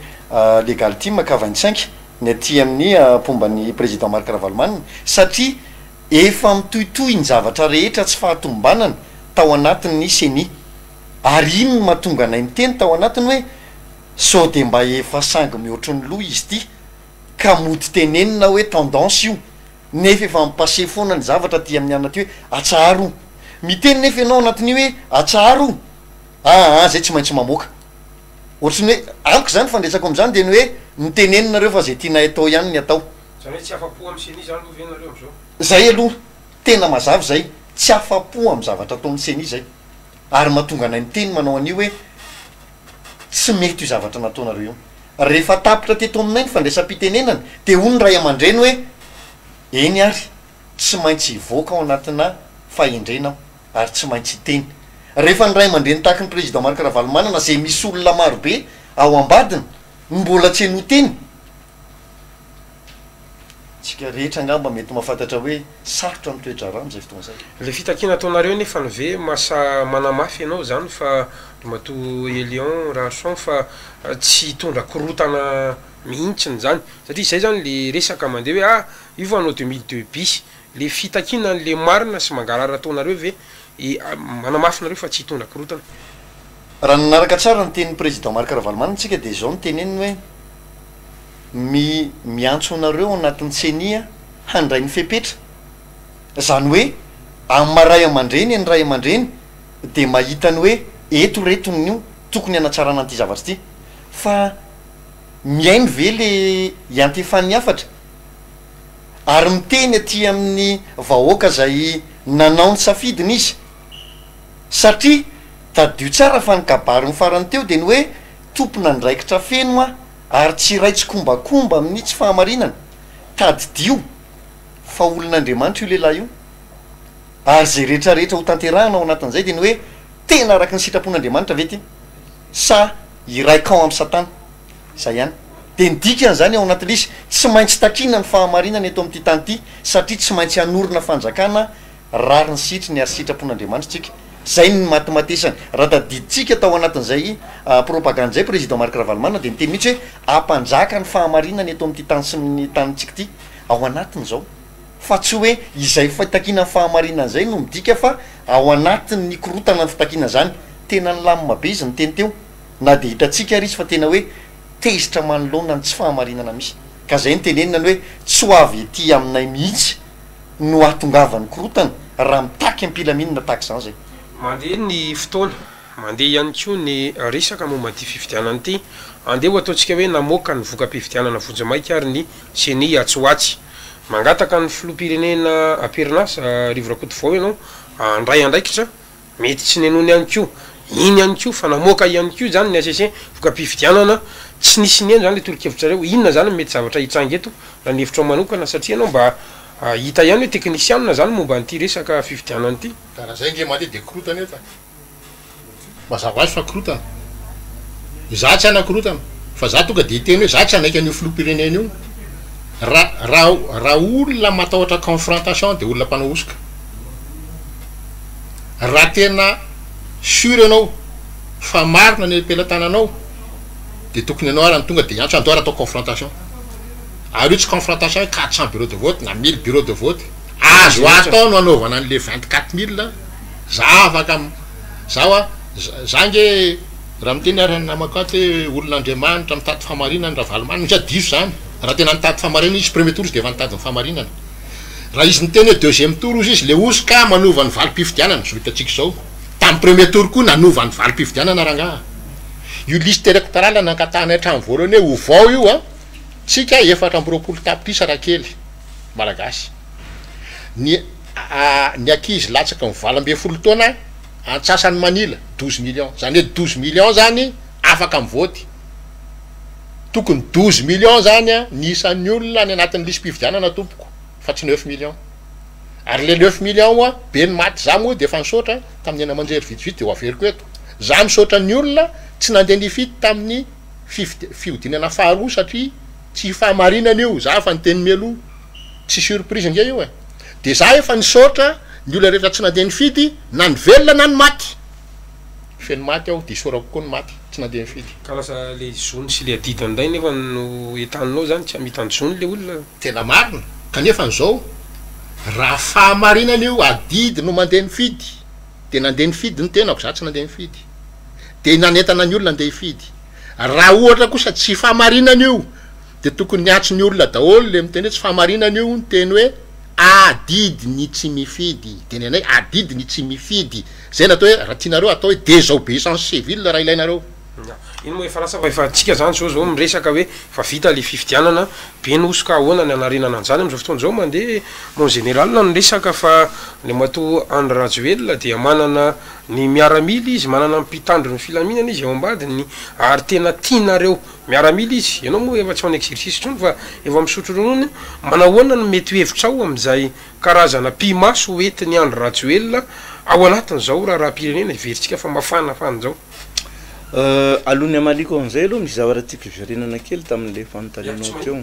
legal team ka 25 ny aty amin'ny pombany président Marc Ravalomanina satria efa mitohitohy ny zavatra rehetra tsy fahatombanana tao anatin'ny CENI ary iny mahatonga nay miteny tao anatiny hoe sao de mba efa sangy mihoatry ny loha izy ty ka mody tenenina hoe tendance io nefa efa mipase foana ny zavatra ty amin'ny anaty hoe atsaharo miteny nefa ianao anatin'io hoe atsaharo zay tsy maintsy mamoaka ohatrany hoe amiko zany fandresako am'zany de ny hoe miteneninareo fa zay tianay atao ihany ny atao zany hoe tsy afapo amy CENI zany lovenareo am'zao zay aloha tena mazava zay tsy afapo amy zavatra ataon'ny CENI zay ary mahatonga nay miteny manao an'io hoe tsy mety io zavatra nataonareo io rehefa tapitra teto aminay ny fandraisam-pitenenana de hoy ny ray aman-dreny hoe eny ary tsy maintsy hivoaka ao anatina fahendrenao ary tsy maintsy hiteny rehefa ny ray aman-dreny tahaka ny président Marc Ravalomanina zay misy olona marobe ao ambadiny mbola tsy heno teny tsika rehetra angamba mety mahafantatra hoe sarotra mitoetra raha am'izay fotoana zay le fitakina ataonareo nefa ny ve masa manamafy ianao zany fa domato Elion Ranchon fa tsy hitondra korotana mihitsiny zany satria zay zany le resaka mandeha hoe io fa anao 2002 bis le fitakina le marina sy mangarara ataonareo ve manamafy nareo fa tsy hitondra korotana raha nanaraka tsara ny tenin'ny président Marc Ravalomanina tsika de zao ny teneniny hoe miantso anareo anatin'ny CENI handray ny fepetra zany hoe amin'ny maray aman-dreny ny ray aman-dreny de mahitany hoe eto retony io tokony hanatsarana an'ity zavatra ty fa miaino ve le iantefany afatra ary miteny aty amin'ny vahoaka zay nanao ny safidiny izy satria tadio tsara fa nikabary ny farany teo de ny hoe tompona ndraikitra feno ary tsy raitsy kombakomba amin'ny tsy fahamarinana tadidio fa olon'Andriamanitra io lehilahy io ary zay rehetrarehetra ho tanterahana ao anatin'izay de ny hoe tena araka ny sitrapon'Andriamanitra ve ty sa iraika ao amin'ny satana zay ihany de nidikany zany ao anatin'le izy tsy maintsy takina ny fahamarinana eto amin'ity tany ity satria tsy maintsy hanorona fanjakana rary ny sitry ny ary sitrapon'Andriamanitra tsika zay ny matimatesany raha tadiditsika tao anatin'izay propagande zay président Marc Ravalomanina de miteny mihitsy hoe ampanjaka ny fahamarinana eto amin'ity tany sy ny tanytsika ty ao anatiny zao fa tsy hoe izay fitakina ny fahamarinana zay no midika fa ao anatiny ny korotana ny fitakina zany tena ny lamina be izy ny teny teo na de hitatsika ary izy fa tena hoe tezitra manoloana ny tsy fahamarinana misy ka zay ny tenenina ny hoe tsy ho avy ety aminay mihitsy no ahatongavany korotana raha mitaky ampilaminina tahaka zany zay mandeha ny fotoana mandeha ihany koa ny resaka momba ty fividianana ity andeha ho ataontsika hoe namoaka ny voka-pividianana vonjamaika ary ny CENI atsoatsy mangataka ny filoham-pirenena aperinasa Rivirakoto vao ianao andray andraikitra mety tsy nenony ihany koa iny ihany koa fa namoaka ihany koa zany ny ACC voka-pividianana tsy nisy ny eny zany le torokevitrareo inona zany mety zavatra hitrangy eto raha ny hevitra manokana satria anao mba hita ihany hoe teknisianina zany momba nyity resaka fividianana ity karaha zay nge mandeha de korotana eta mazava azy fa korotana za tsy ana korotana fa za tonga de hiteny hoe za tsy anaiky an'io filoham-pirenena io raha olona matahotra confrontation de olona mpanao osika raha tena sure anao fa marina ny ampelantananao de tokony anao arany tonga de antso andao ara atao confrontation ary io tsy confrontation hoe 400 bureau de vote na 1000 bureau de vote azo atao no anaovana an'le 24000 za afaka zao za nge raha miteny ary namakaty hoe olon'Andriamanitra mitady fahamarinana Ravalomanina misy diso zany raha tena nitady fahamarinana izy premier tour izy de efa nitady ny fahamarinana raha izy niteny hoe deuxième tour izy izy le osika manova ny valim-pividianana zo hitatsika zao tamin'ny premier tour koa nanova ny valim-pividianana rangaha io liste électorale nankatahana hatrany voalohany hoe ho vao io a tsika 420 tapitrisa raha kely malagasy ny akizy latsaka mivalam-be folo taona antsasany Manila 12 millions zany hoe 12 millions zany afaka mivoty tokony 12 millions zany a nisan'ny olona ny anatin'ny lisy mpividianana tompoko fa tsy 9 millions ary le 9 millions be ny maty za moa de efa nisaotra tamin'ny ena manjery vitivity de ho averiko eto za misaotra ny olona tsy nandeha nifidy tamin'ny fiodinana faharoa satria tsy fahamarinana io za fa nyteny mialoha tsy surprise nge io de za efa nisaotra ny olona rehetra tsy nandeha nifidy na ny velona na ny maty feno maty aho de isaorako koa ny maty tsy nandeha nifidy ka lasa le zony sy le adidiny nday nefa no etaninao zany tsy amitany zony le olona tena marina kanefa n'izao raha fahamarinana io adidy no mandeha nifidy de nandeha nifidy ny tenako za tsy nandeha nifidy de nanentana ny olona andeha hifidy raha ohatra kosa tsy fahamarinana io de tokony niatso ny olona daholo le miteny hoe tsy fahamarinana io ny teny hoe adidy ny tsy mifidy de ny anay adidy ny tsy mifidy zay natao hoe raha tianareo atao hoe désobéissance civile raha ilainareo ino moa efa lasa fa efa tsika zany zao miresaka hoe fa vita le fifidianana be nosoka ahoana ny anarenana an'izany am'izao fotoana zao mandeha mon général no resaka fa le mato André Rajoelina dia manana ny miaramily izy manana mpitandro ny filaminana izy eo ambadiny ary tena tianareo miaramily izy ianao moa efa tsy manao exercice trony fa efa misotro ronono manahoana no mety hevitra ao am'izay karazana pimaso entiny André Rajoelina ao anatin'izao raha-pirenena iveritsika fa mafana zao alohany amaliko an'izay aloha misy zavatra tiako iverenana kely tamin'le fanontanianao teo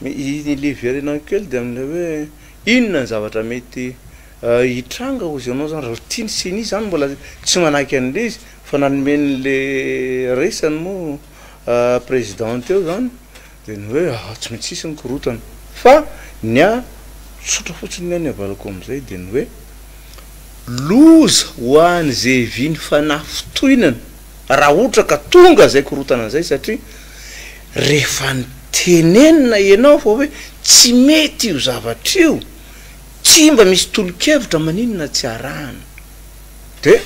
le verenana kely de amin'le hoe inona ny zavatra mety hitranga ozy anao zany raha tiany seny zany mbola tsy manahaky an'le izy fa nanomen'le resany moa président teo zany de ny hoe tsy maintsy sisy ny korotana fa ny a sotra fotsiny ny any avalako am'izay de ny hoe loza ho any zay viny fanahy fotoinana raha ohatra ka tonga zay korotana zay satria rehefa nitenenina ianao fa hoe tsy mety io zavatra io tsy mba misy tolo-kevitra maninona tsy arahana de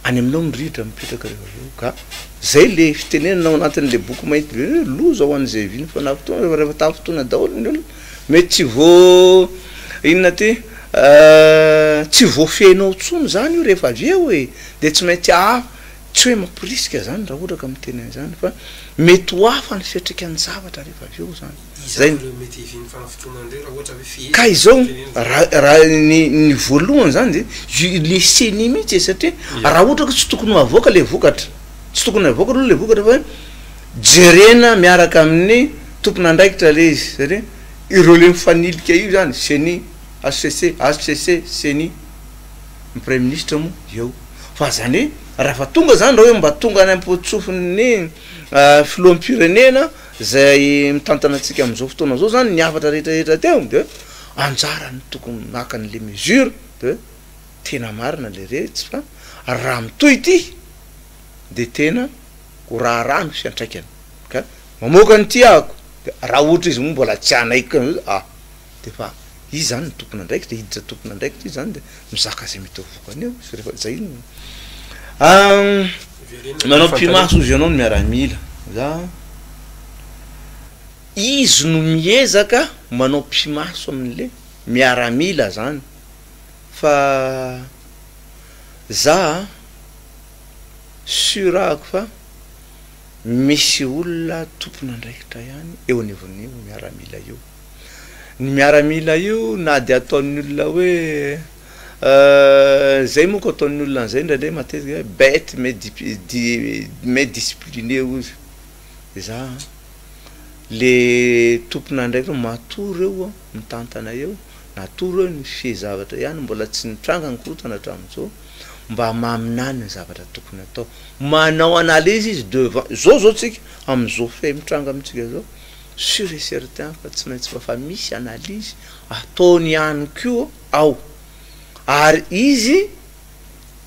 any aminao miritra mipetraka rehefa ka zay le fitenenana ao anatin'le boky mainty be hoe loza ho an'izay viny fanahy fotoana rehefa tafotoana daholo ny olona mety tsy vo inona ty tsy voafenao tsony zany io rehefa avy eo de tsy maintsy tsy hoe mampirisika zany raha ohatra ka miteny zany fa mety ho hafa ny fiatraikan'ny zavatra rehefa avy eo zany zay ka izao raha ny voalohany zany de le seni mihitsy satria raha ohatra ka tsy tokony avoaka le vokatra tsy tokony avoaka aloha le vokatra fa jerena miaraka amin'ny tompona andraikitra le izy satria ireo le mifanilika io zany seni HCC seni ny premier ministre moa eo fa zany raha fa tonga zany raha hoe mba tonga any ampotsofiny filoham-pirenena zay mitantana antsika am'izao fotoana zao zany niafatra rehetrarehetra teo de anjarany tokony maka an'le mesure de tena marina le retsy fa raha mitoy ty de tena ho raharano fiantraikany ka mamoaka ny ty ahako de raha ohatra izy moa mbola tsy anaiky de fa izy zany ny tompona andraikitra hiditra tompona andraikitra izy zany de mizaka zay mety vokany eo sy rehefa zay manao pimaso izy ianao no miaramila za izy no miezaka manao pimaso amin'le miaramila zany fa za surako fa misy olona tompona andraikitra ihany eo anivon'io miaramila io ny miaramila io na de ataon'ny olona hoe zay moa ko ataon'ny olona zay ndraindray matetika hoe bête mais discipliné ozy de za le tompona ndraiky matory eo mitantana eo natory eo ny fihezavatra ihany mbola tsy nitranga ny korotana hatramin'izao mba maminany ny zavatra tokony atao manao analyse izy devant zao tsika am'izao fe mitranga amitsika zao sur et certain fa tsy maintsy fa misy analyse ataony ihany koa ao ary izy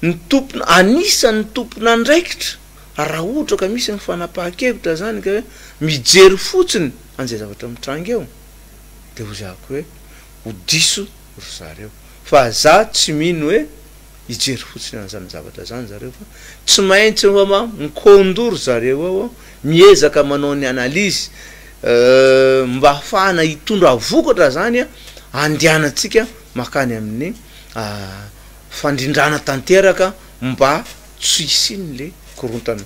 ny tompona anisan'ny tompona andraikitra raha ohatra ka misy ny fanapahan-kevitra zany ka hoe mijery fotsiny an'izay zavatra mitranga eo de ho zako hoe ho diso ry zareo fa za tsy mino hoe hijery fotsiny an'izany zavatra zany zareo fa tsy maintsy mikondoro zareo ao miezaka manao ny analyse mba hafahana hitondra vokatra zany andehanantsika makany amin'ny fandrindrana tanteraka mba tsy hisiny le korontana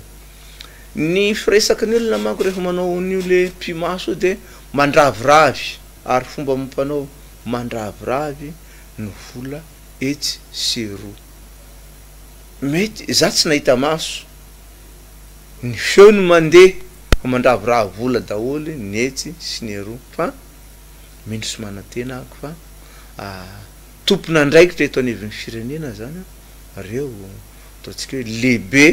ny firesaky ny olona manko rehefa manao n'io le pimaso de mandraviravy ary fomba mampanao mandraviravy ny vola etsy sy roa mety za tsy nahita maso ny feony mandeha mandravoravo vola daholy netsy sy ny roa fa mino sy manantena ako fa tompona ndraikitra eto anivon'ny firenena zany reo ataontsika hoe lehibe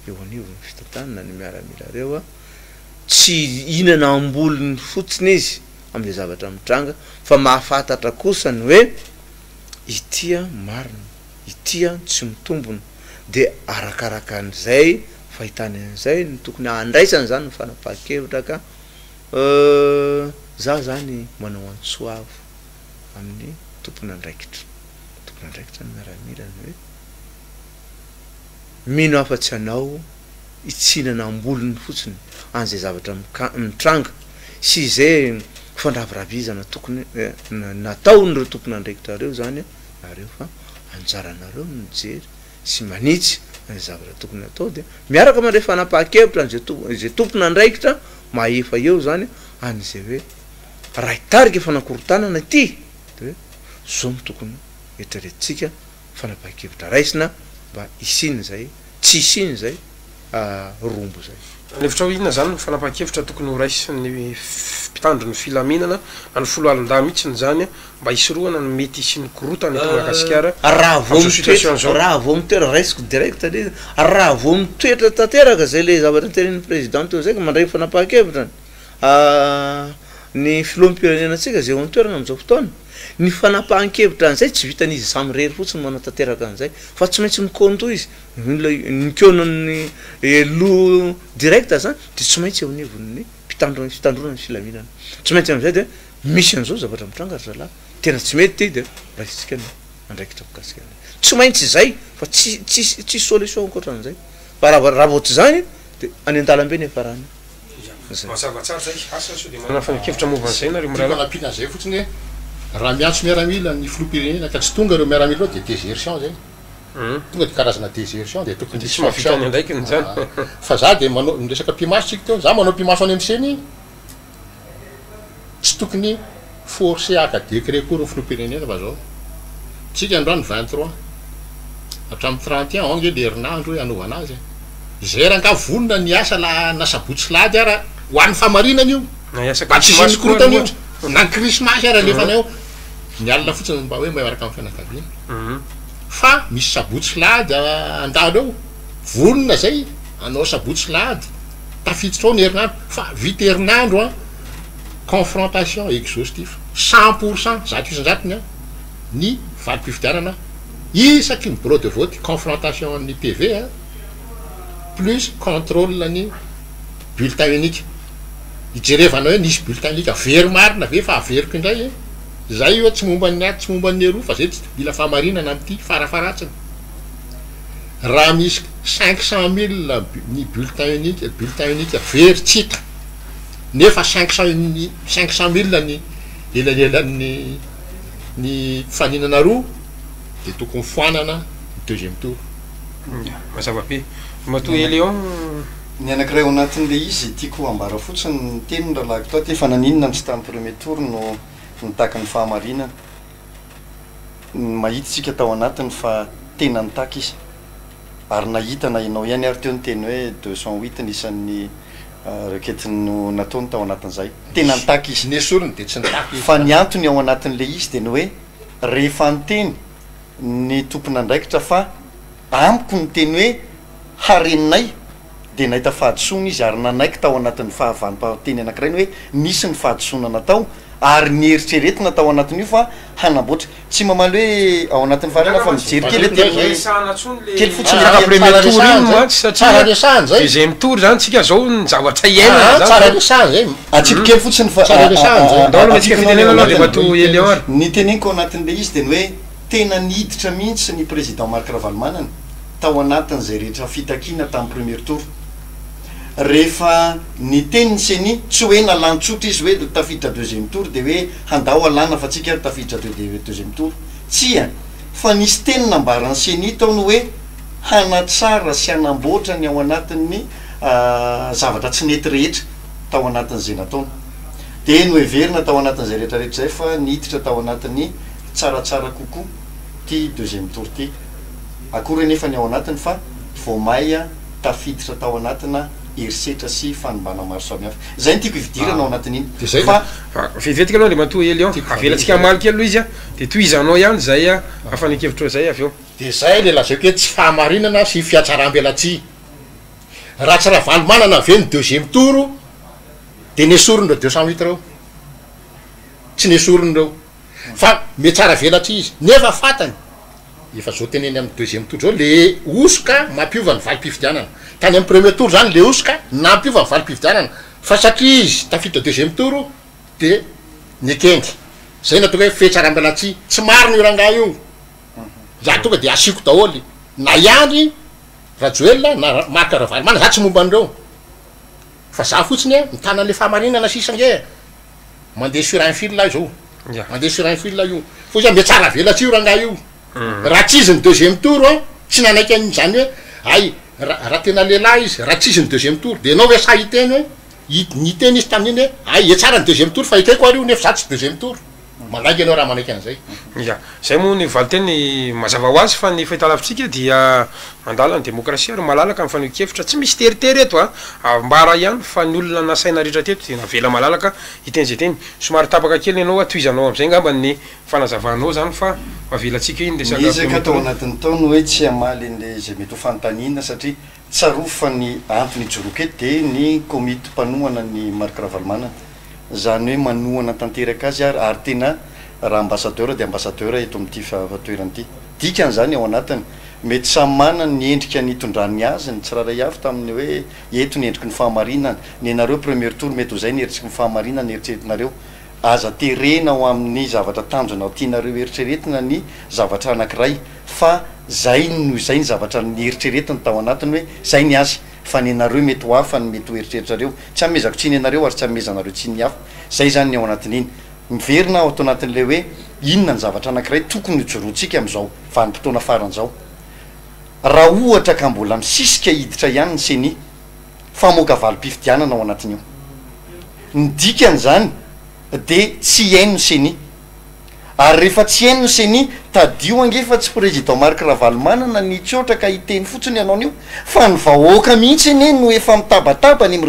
eo anivon'ny fitantanana ny miaramila reo a tsy inana ambolony fotsiny izy am'le zavatra mitranga fa mahafantatra kosa ny hoe itya marina itya tsy mitombona de arakaraka an'izay fahitany an'izay ny tokony andraisany zany ny fanapaha-kevitra ka za zany manao antsoavo amin'ny tompona andraikitra ny miaramila ny hoe mino afa-tsy anao itsinana ambolony fotsiny an'izay zavatra mitranga sy izay fandraviravizana tokony natao nyreo tompona andraikitra reo zany nareo fa anjaranareo no mijery sy manitsy ny zavatra tokony atao de miaraka mandray fanapaha-kevitra zay tompona andraikitra maefa eo zany an'izay hoe raha hitarika efanakorotanana ty de hoe zao my tokony etraretintsika fanapaha-kevitra raisina mba isiny zay tsy isiny zay rombo zay levitra ho inona zany fanapaha-kevitra tokony ho raisin'ny mpitandro ny filaminana na ny folo alon-da mihitsiny zany mba hisoroana ny mety isy ny korotana eto Madagasikara raha vao mitoera raisiko direct le raha vao mitoetra tanteraka zay le zavatra teren'ny président teo zay ka mandray fanapaha-kevitra ny filoham-pirenenantsika zay eo antoerana am'izao fotoana ny fanapahan-kevitra an'izay tsy vitan'izy samy rery fotsiny manao tanteraka an'izay fa tsy maintsy mikonto izy nikeonany lo direct zany de tsy maintsy eo anivon'ny fitandrona ny filaminana tsy maintsy am'izay de misy an'izao zavatra mitrangatra lahy tena tsy mety de raisitsika ny andraikitra mikasika tsy maintsy zay fa tsy solution ankoatra an'izay fa raha vao tsy zany de any an-dalambe ny efarany mazavatsara zay asa so de manana fanankevitra movan'izay nareo miralampiana zay fotsiny hoe raha miantso miaramila ny filoam-pirenena ka tsy tonga reo miaramila ao de désertion zay tonga de karazana désertion de tokony tsy mavitany andraiky ny zany fa za de manao miresaka mpimaso tsika teo za manao mpimaso any am'seny tsy tokony forcé aka décret koa reo filoam-pirenena fa zao tsika androany 23 hatramin'ny 31 ange le herinandro hoe anaovana azy zay ranga vonona ny asa la nasabotsy lady ara ho an'ny famarinana io batsisy korotana io na ny krismasy ara lefana eo ny alina fotsiny mba hoe miaraka amin'ny fianakaviana fa misy sabotsy lady andalo eo vonona zay anao sabotsy lady tafiditra ao ny herinandro fa vita herinandro a confrontation exhaustif 100% zato isan-jatony a ny valim-pifidianana isaky ny bureau de vote confrontation ny PV a plus contrôle ny bulletin unique ijerevana hoe nisy bulletin unique avery marina ve fa averiko indray zay io tsy momba ny aty tsy momba ny roa fa zay tsy mila famarinana am'ty farafaratsiny raha misy 500 000 ny bulletin unique avery tsita nefa 500 000 ny elalelan'ny ny faninana roa de tokony foanana deuxième tour mazava-be mato Elion ny anankiray ao anatin'le izy tiako ambara fotsiny ny teniny rahalaky tao ty fa naninona ny tsy tamin'ny premier tour no nitaka ny fahamarinana mahitatsika tao anatiny fa tena nitaka izy ary nahita na inao ihany ary teo ny teny hoe 208 nisan'ny requetiny no nataony tao anatin'izay tena nitaka izy nesoriny de tsy nitaka fa ny antony ao anatin'le izy de ny hoe rehefa nyteny ny tompona andraikitra fa amiko ny teny hoe hareninay de nahita fahadisoana izy ary nanaiky tao anatin'ny fahavanimpa-teny anankiray ny hoe misy ny fahadisoana natao ary nieritreretina tao anatin'io fa hanamboatra tsy mamaly hoe ao anatin'ny farana fa mijery kely fotsiny premier tour iny mantsy satria deuxième tour zany tsika zao ny zavatra iainana tsara resany zay atsika kely fotsiny fa ndalo matsika fitenena aloha de mato Elion ary ny teneniko ao anatin'le izy de ny hoe tena nihiditra mihitsy ny président Marc Ravalomanana tao anatin'izay rehetra fitakina tamin'ny premier tour rehefa ny teniny seny tsy hoe nalantsotra izy hoe tafiditra deuxième tour de hoe handao alana fa tsika ary tafiditra deuxième tour tsia fa nisy teny nambarany seny tao ny hoe hanatsara sy hanamboatra ny ao anatin'ny zavatra tsy nety rehetra tao anatin'izay nataony de no everina tao anatin'izay rehetrarehetra zay fa niditra tao anatin'ny tsaratsara kokoa ty deuxième tour ty akory nefa ny ao anatiny fa voamaya tafiditra tao anatina herisetra sy fanombana maro samihafa zay ny tiako ividirana ao anatin'iny fa vetivetiky aloha le matoa ely ao avelatsika maliky aloha izy a de toizanao ihany zay a afanekevitra zay avy eo de zay le lazaiko hoe tsy fahamarinana sy fiatsaram-belatsy raha tsy raha valomanana ave ny deuxième tour de nesorony reo 208 reo tsy nesorony reo fa me tsara velatsy izy nefa fatany efa zao teneny amin'ny deuxième tour zao le osoka mampiova ny valim-pifidianana tany amin'ny premier tour zany le osoka nampiova ny valim-pifidianana fa satria izy tafiditra deuxième tour de nyekendy zay nataoko hoe fetsarambelatsy tsy mariny io rangah io za tonga de asiko daholy na iandry rajoela na marka ravalimana za tsy momba an'ireo fa za fotsiny e mitana le fahamarinana sisange mandeha sur un fil la zao mandeha sur un fil la io fo za mbe tsara velatsy io rangah io raha tsy izy ny deuxième tour a tsy nanaiky an'izany hoe ay raha tena lehilahy izy raha tsy izy ny deuxième tour de anao hoe sa hiteny hoe niteny izy tamin'iny hoe ay e tsara ny deuxième tour fa hitaiko ary io nefa za tsy deuxième tour manaiky anao raha manaiky an'izay ya zay moa ny valiteny mazava ho azy fa ny fahitalavitsika dia mandala ny démocratie ary malalaka amin'ny faneho-kevitra tsy misy teritery eto a ambara ihany fa ny olona nasaina rehetra teto de navela malalaka hiteny zay teny somary tapaka kely ianao atoizanao am'izay ngamba ny fanazavanao zany fa mavelatsika iny desaka atao anatin'ny taony hoe tsy amaly an'le zay mety ho fanontaniana satria tsaroa fa ny antony joroka eto de ny komity mpanohana ny marque ravalmanana zany hoe manohana tanteraka azy ary tena raha ambassadeur de ambassadeur eto amin'ity fatoerany ity dikan'zany ao anatiny mety samy mana ny endrika ny tondrany azy ny tsiraray avy tamin'ny hoe eto ny endriky ny fahamarinana ny anareo premier tour mety ho zay ny eritriky ny fahamarinana ny eritreretinareo aza terena ao amin'ny zavatra tanjona ao tianareo eritreretina ny zavatra anankiray fa zay no zay ny zavatra ny eritreretiny tao anatiny hoe zay ny azy fa ny anareo mety ho hafa ny mety ho eritreritrareo tsy amezako tsy ny anareo ary tsy amezanareo tsy ny hafa zay zany ny ao anatin'iny miverina ao ato anatin'le hoe inona ny zavatra anankiray tokony hojoroantsika am'izao vanimpotoana faran'izao raha ohatra ka mbola misisika hiditra ihany ny seny famoaka valim-pifidianana ao anatin'io ny dikan'zany de tsy haino ny seny ary rehefa tsy haino ny seny tadio angefa tsy président marque ravalmanana ny tsotra ka hiteny fotsiny ianao an'io fa ny vahoaka mihitsy eny no efa mitabatabany am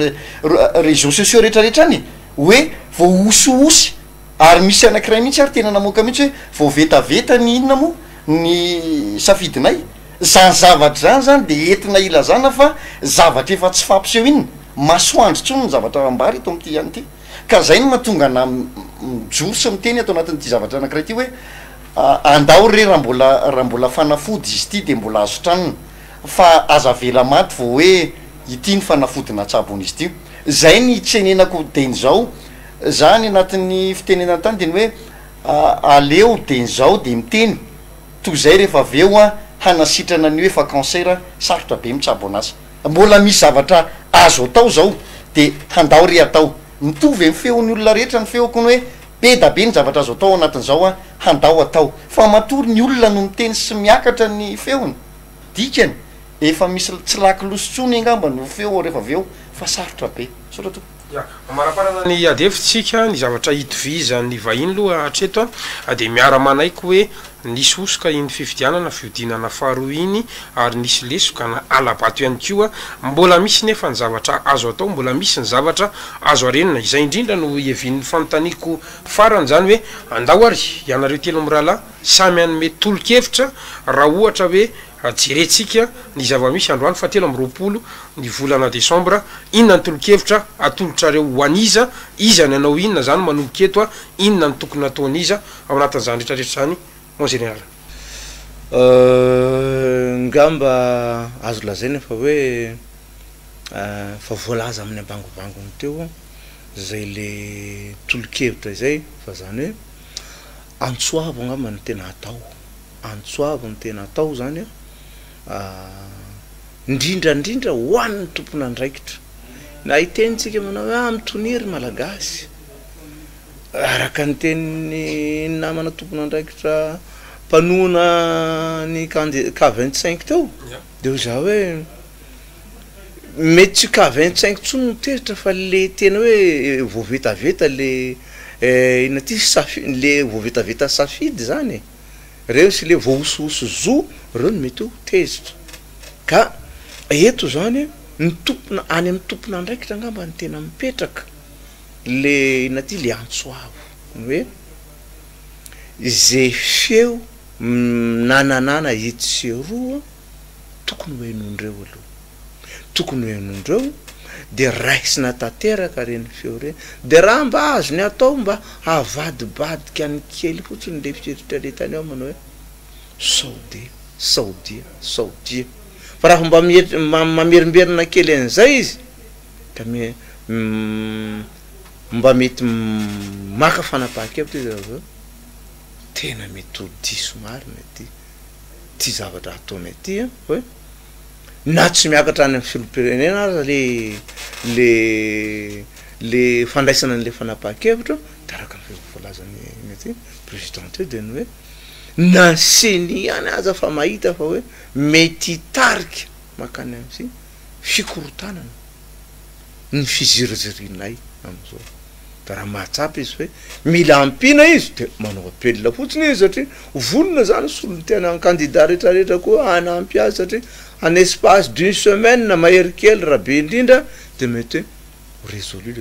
réseaux sociaux rehetrarehetra any hoe voaososy ary misy anankiray mihitsy ary tena namoaka mihitsy hoe voavetaveta ny inona moa ny safidinay zany zavatra zany zany de entina ilazana fa zavatra efa tsy fampiseho inona masoandro tsony ny zavatra ambary eto am'ty ihany ty ka zay no mahatonga na mijoro sy miteny atao anatin'ity zavatra anankiray ty hoe andao re raha mbola fanafody izy ity de mbola azo tranona fa aza vela maty vo hoe ity ny fanafodina tsabony izy ty zay ny tsenenako deny zao zany anatin'ny fitenena tany de ny hoe aleo deny zao de miteny toy zay rehefa aveo a hanasitrana ny hoe fa cancer sarotra be mitsabo anazy mbola misy zavatra azo atao zao de handao re atao mitovy ny feon'ny olona rehetra ny feoko ny hoe be da be ny zavatra azo atao anatin'izao a handao atao fa matory ny olona no miteny sy miakatra ny feony dikany efa misy tsy laky losotsony angamba no feo rehefa aveo fa sarotra be sora to ya maraparana ny adefitsika ny zavatra hitoviza ny vahiny loha hatreto a de miara-manaiky hoe nisy osoka iny fifidianana fiodinana faharoa iny ary nisy lesoka na alabato ihany koa mbola misy nefa ny zavatra azo atao mbola misy ny zavatra azo arenina izay indrindra no evin'ny fanontaniko farany zany hoe andao ary ianareo telo am'rahalahy samy anome tolo-kevitra raha ohatra hoe jeretsika ny zava-misy androany fa telo am'roapolo ny volana décembre inona ny tolo-kevitra atolotrareo ho aniza iza ny anao inona zany manomboka eto a inona ny tokony ataon'iza ao anatin'izany rehetrarehetra zany en général ngamba azo lazaina fa hoe fa voalaza amin'ny ambangobangony teo zay le tolo-kevitra zay fa zany hoe antsoavo ngamba ny tena atao antsoavo ny tena atao zany indrindrandrindra ho an'ny tompona andraikitra na hitenitsika manao hoe amiton'iry malagasy araka ny teniny namana tompona andraikitra mpanohana ny K25 teo de ho za hoe mety tsy K25 tsony no teritra fa le tena hoe voavetaveta le ina ty le voavetaveta safidy zany reo sy le voaosooso zo reo no mety ho tezitra ka eto zany ny tompona any amin'ny tompona ndraikitra angamba ny tena mipetraka le inaty le antsoavo hoe zay feo nananana etseroa tokony ho henondreo aloha tokony ho henondreo de raisina tanteraka reny feo reny de raha mba azo ny atao mba avadibadika ny kely fotsiny le fietritra le tany ao manao hoe saodia fa raha mba mamerimberina kely an'izay izy ka mba mety maka fanapaha-kevitra izy aveo tena mety ho diso marina ty zavatra ataony aty hoe na tsy miakatra any amin'ny filopirenena aza le fandraisana an'le fanapaha-kevitra taraka ny fivolazany aty président eo de ny hoe nanseny any aza fa mahita fa hoe mety hitarika makany am'zy fikorotanana ny fizirizirinay am'izao da raha mahatsapa izy hoe mila ampina izy de manao apelina fotsiny izy satria vonona zany solony tena candidat rehetrarehetra koa anampy azy satria en espace d'une semaine na mahery kely raha be indrindra de mety résolu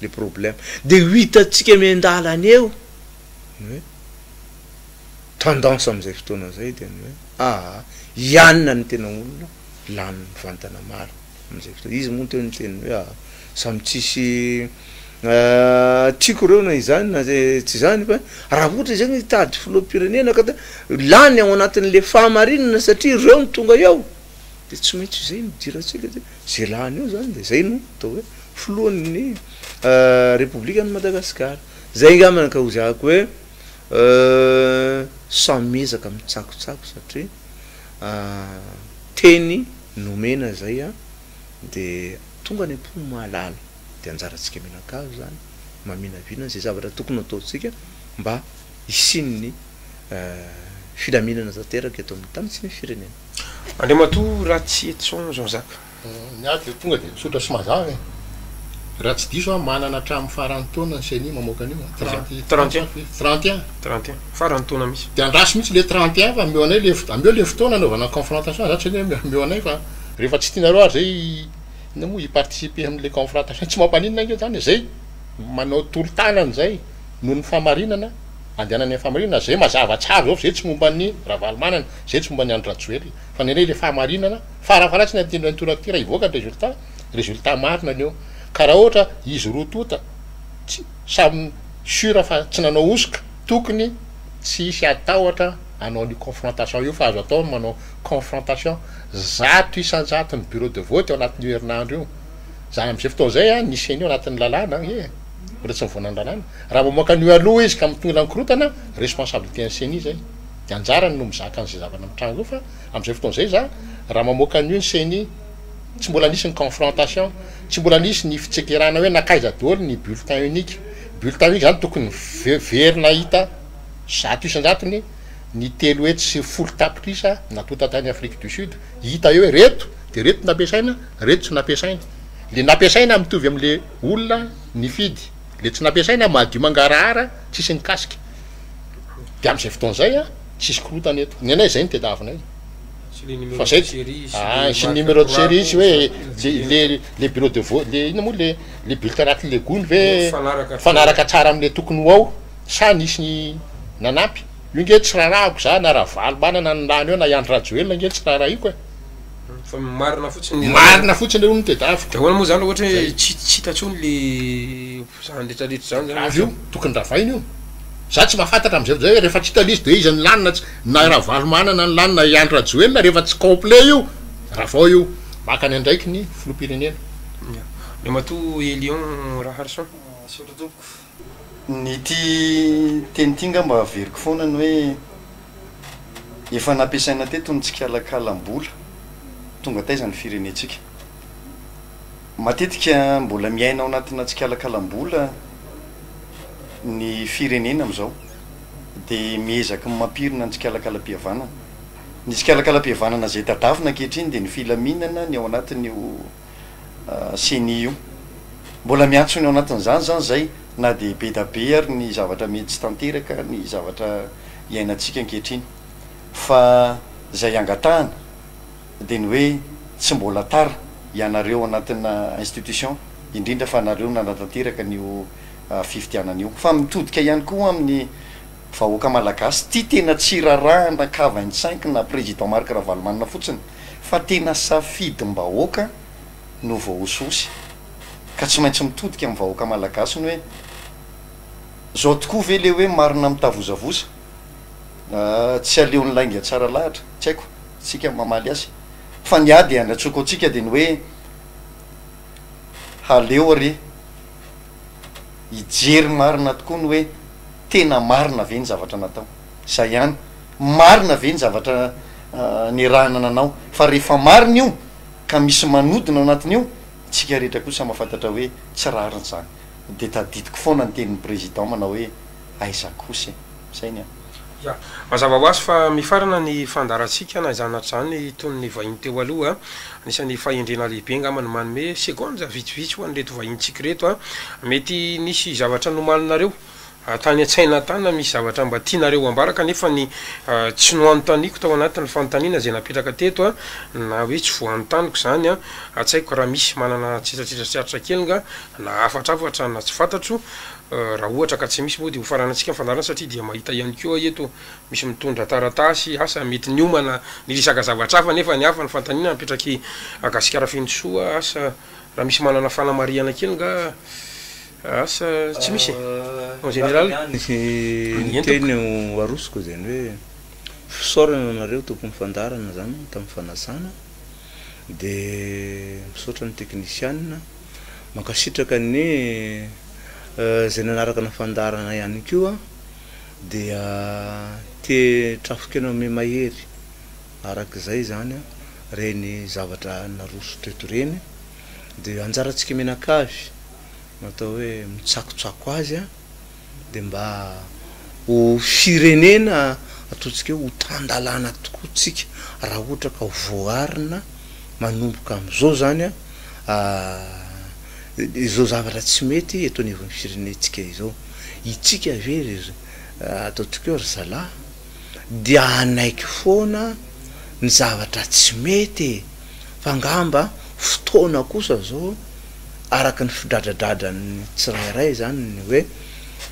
le problème de hitatsika miandalany eo hoe tendance am'izay fotoana zay de hoe ianina ny tena olona lany mivantana maro am'izay fotoana izy moa teo ny teny hoe samy tsisy tiako reo na izany na tsy zany fa raha ohatra zany hitady filoham-pirenena ka lany ao anatin'le fahamarinana satria reo ny tonga eo de tsy maintsy zay midiratsika zay lany eo zany de zay no atao hoe filohan'ny république ny Madagasikara zay ngamana ka hozako hoe samezaka mitsakotsako satria teny nomena zay de tonga ny ampo mahalala de anjaratsika menakazo zany maminavinana zay zavatra tokony ataotsika mba isin'ny filaminana tanteraka eto amin'ny tany tsy ny firenena andriamato raha tsy etson Jean Jacques ny ady tonga de sotra sy mazava raha tsy diso manana hatramy farany taona ny seny mamoaka an'io 31 farany taona misy de andraso mihitsy le 31 fa meo anay ameo le fotoana anaovana confrontation za tsy meo anay fa rehefa tsy tianareo ary zay na moa hiparticiper am'le confrontation tsy mampaninana io zany zay manao tolo-tanany zay noho ny famarinana andehanany famarinana zay mazava tsara zao zay tsy momba ny ravalomanana zay tsy momba ny andrajoely fa nenay le fahamarinana farafaratsy ny atindra nytoraka ty raha ivoaka ny résultat marina an'eo ka raha ohatra izy roa tota tsy samy sura fa tsy nanao osoka tokony tsy isy atahotra anao ny confrontation io fa azo atao manao confrontation zato isanjato ny bureau de vote ao anatin'ny herinandro io zany am'izay fotoana zay nisy eny eo anatin'ny lalàna mbola tsy mivonany lalàna raha mamoaka an'io aloha izy ka mitonga lankorotana responsabilité ny seny zay de anjarany no mizaka an'izay zavana mitranga io fa am'izay fotoana zay za raha mamoaka an'io ny seny tsy mbola nisy ny confrontation tsy mbola nisy ny fitsekerana hoe nakaiza daholo ny bulletin unique zany tokony verina hita zato isanjatony ny telo hetsy sy folo tapitrisa natota tany Afrique du Sud hita eo hoe reto de reto nampiasaina reto tsy nampiasaina le nampiasaina mitovy am'le olona ny fidy le tsy nampiasaina madio mangarahara tsisy ny kasika de am'izay fotoana zay tsisy korotany eto ny anay zay ny tediavinay fa zay sy numéro de série sy hoe le bureau de vote le ina moa le bulletin anatin'le gony hoe fanaraka tsara am'le tokony ho ao sa nisy ny nanampy io nge tsy raharaako za na raha valo manana ny lany eo na iandro rajoelina nge tsy raharaha iko fa marina fotsiny le olo ny tedavy de hoana moa zany ohatra hoe tsy hitatsony le zany retraretra zany avy io tokony ravaina io za tsy mahafantatra am'izay zay hoe rehefa tsy hita lizy de izy ny lanina na raha valo manana ny lanina iandro rajoelina rehefa tsy complet io ravao io maka ny andraiky ny filoham-pirenena le mato Elion raha harison ny ty teny ty nga mba averiko foana ny hoe efa nampiasaina teto ny tsikalakalam-bola tonga taizany firenetsika matetika mbola miaina ao anatina tsikalakalam-bola ny firenena am'izao de miezaka mampirina ny tsikalakalam-pihavanana ny tsikalakalam-pihavanana zay tadavina ankehitriny de ny filaminana ny ao anatin'io seni io mbola miantsony ao anatin'zany zany zay na de be da be ary ny zavatra mety tsy tanteraka ny zavatra iainantsika ankehitriny fa zay angatahana de ny hoe tsy mbola tara ianareo anatina institution indrindra fa nareo nanatanteraka nio fifidianan'io fa mitodika ihany koa amin'ny vahoaka malagasy ty tena tsy rarahana ka25 na président Marc Ravalomanina fotsiny fa tena safidym-bahoaka no voaososy ka tsy maintsy mitodika amin'ny vahoaka malagasy ny hoe zao tokoa ve le hoe marina mitavozavoza tsy aleon'ny lainga tsara lahatra tsy haiko tsika mamaly azy fa ny ady andratsoko atsika de ny hoe haleo re ijery marina tokoa ny hoe tena marina ve ny zavatra natao zay ihany marina ve ny zavatra ny rahana nanao fa rehefa marina io ka misy manodina ao anatin'io tsika rehetra kosa mahafantatra hoe tsy rariny zany de tadidiko foana ny tenin'ny président manao hoe aiza kosa zay ny ya mazava ho azy fa mifarana ny fandaratsika na zanatr'zany tony ny vahiny teo aloha anisan'ny fahendrena lehibe ngamany manome seconde vitsivitsy ho an'reto vahintsika reto mety nisy zavatra nomaninareo tany an-tsaina tana misy zavatra mba tianareo ambaraka nefa ny tsy noanotaniko tao anatin'ny fanontaniana zay napetraka teto na hoe tsy voanotaniko zany tsy haiko raha misy manana tsetratreratra kely nga na afatrafatra na tsy fantatro raha ohatra ka tsy misy moa de ho faranatsika fandarana satria dia mahita ihany koa eto misy mitondra taratasy asa mety niomana nirisaka zavatra hafa nefa ny hafa ny fantaniana napetraky agasikara fensoa asa raha misy manana fanamariana kely nga asa tsy misy en général teny arosiko zany hoe fisaorana anareo tompony fandarana zany tamin'ny fanasana de misaotra ny teknisianina mankasitraka ny zay nanaraka na fandarana ihany koa dia te trafokena ame mahery arak'izay zany reny zavatra naroso teto reny de anjaratsika menakavy natao hoe mitsakotsako azy de mba ho firenena ataotsika hoe ho tandalana tokoa tsika raha ohatra ka voarina manomboka am'izao zany izao zavatra tsy mety eto anivon'ny firenetsika izao itsika very ataotsika hoe ry zalahy dia anaiky foana ny zavatra tsy mety fa ngamba fotoana kosa zao araka ny fidradradradrany tsirairay zany ny hoe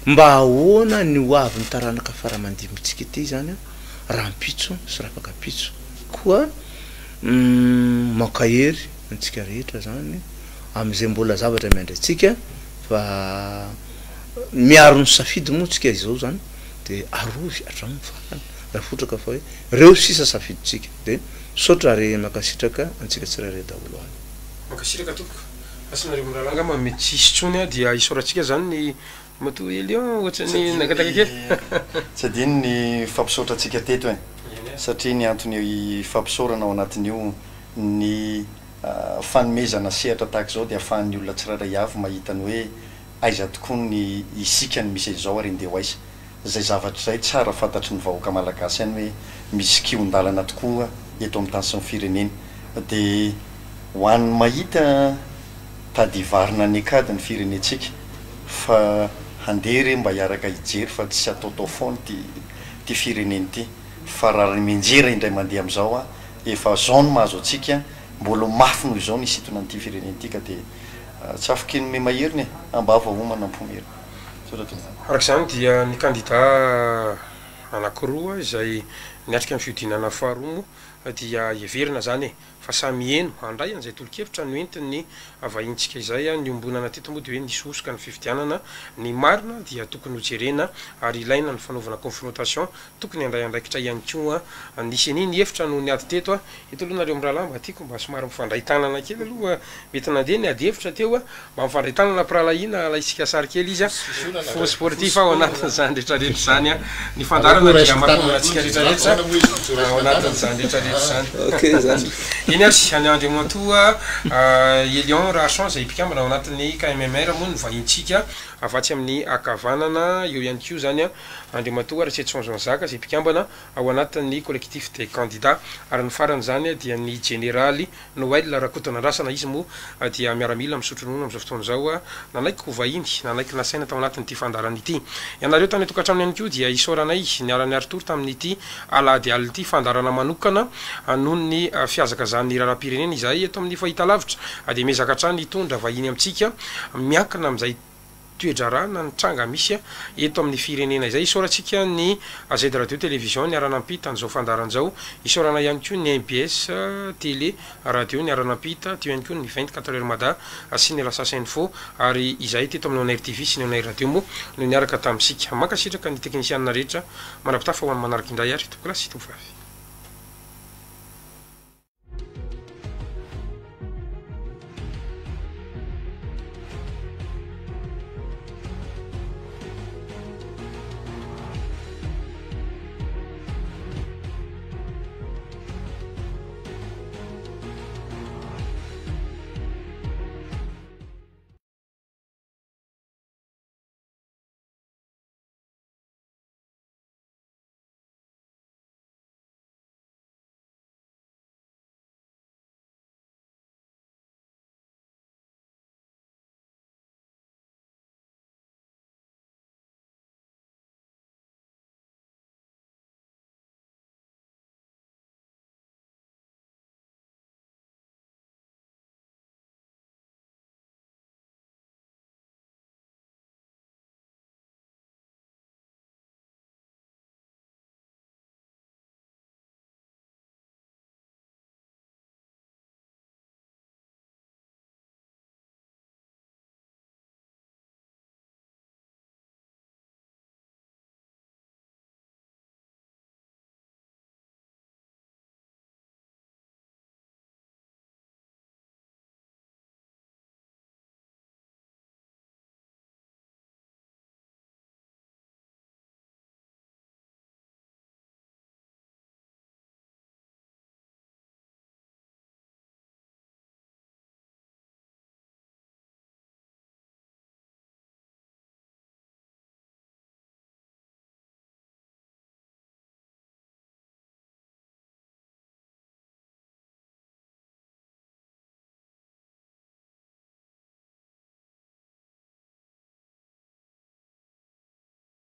mba ahoana ny hoavy ny taranaka faramandimitsika ity zany raha mpitso sy rafaka pitso koa mankahery antsika rehetra zany am'izay mbola zavatra miandratsika fa miaro ny safidy moa tsika izao zany de arovy atramin'ny farany raha fotraka fa hoe reo sisa safidytsika de saotra ary makasitraka antsika tsirairay daholo any makasitraka tompoko asanareo miralanga ma mety tsisy tsony dia isoratsika zany ny mato elion ohatrany nakataka kely tsy adino ny fampisaotra atsika teto satria ny antony fampisaorana ao anatin'io ny fanomezana sehatra tahaka zao de ahafahan'ny olona tsirairay avy mahitany hoe aiza tokoa ny isika ny misy izao ary ndeha ho aiza zay zavatra zay tsara fantatry ny vahoaka malagasy any hoe misy kiondalana tokoa eto amin'ny tany sy ny firenena de hoan'ny mahita tadivarina ny akady ny firenetsika fa handery mba hiaraka hijery fa tsy ataotao foany ty fireneny ty fa raha menjera indray mandeha am'izao efa zao no mahazo atsika mbola mafy noho izao nisitona nyty fireneny ty ka de tsy afaka ny me maheriny ambava homana ampomery arak'izany dia ny candidat anakiroa izay niatrika amin'ny fiodinana faharoa dia everina zany fa samy eno handray an'izay tolo-kevitra no entiny vahintsika izay ny ombonana teto moa de hoe nisosoka ny fifidianana ny marina dia tokony hojerena ary ilaina ny fanaovana confrontation tokony andray andraikitra ihany koa nisy aniny efitra no niady teto eto aloha nareo miralamba tiako mba somary mifandray tanana kely aloha mety nandeha ny ady efitra teo mba mifandray tanana piralahina alaisika sary kely izy fo sportif ao anatin'izany rehetrarehetra zany ny fandarana dia makonatsika rehetrarehetra ao anatin'izany rehetrarehetra zany iny azy any andro mantoa Elion Rachon zay mpikambana ao anatin'ny KMMR moa ny vahintsika afatsy amin'ny akavanana eo ihany ko zany a andriamatoa raha tsy etsonjona zaka zay mpikambana ao anatin'ny collectif des candidats ary ny farany zany dia ny généraly Noël Rakotonandrasana izy moa dia miaramila misotronono am'izao fotoana zao a nanaiky ho vahiny nanaiky nasaina tao anatin'ity fandarana ity ianareo tany tokantramony ihany ko dia isaoranay niarany aritory tamin'ity alady ality fandarana manokana noho ny fiazakazan'ny raharam-pirenena izay eto amin'ny fahita lavitra de mezaka hatrany hitondra vahiny amitsika miankina am'izay toedrarana ny tranga misy eto amin'ny firenena izay isaorantsika ny AZ radio télévision niaranampita an'izao fandaran'izao isaorana ihany ko ny MBS télé radio niaranampita teo ihany ko ny 24 heures mada sy ny Rasasy Info ary izay teto amin'ny Onair TV sy ny Onair radio mo no niaraka tamintsika mankasitraka ny teknisianina rehetra manapitafa ho amin'ny manaraka indray ary tokolasy tovavy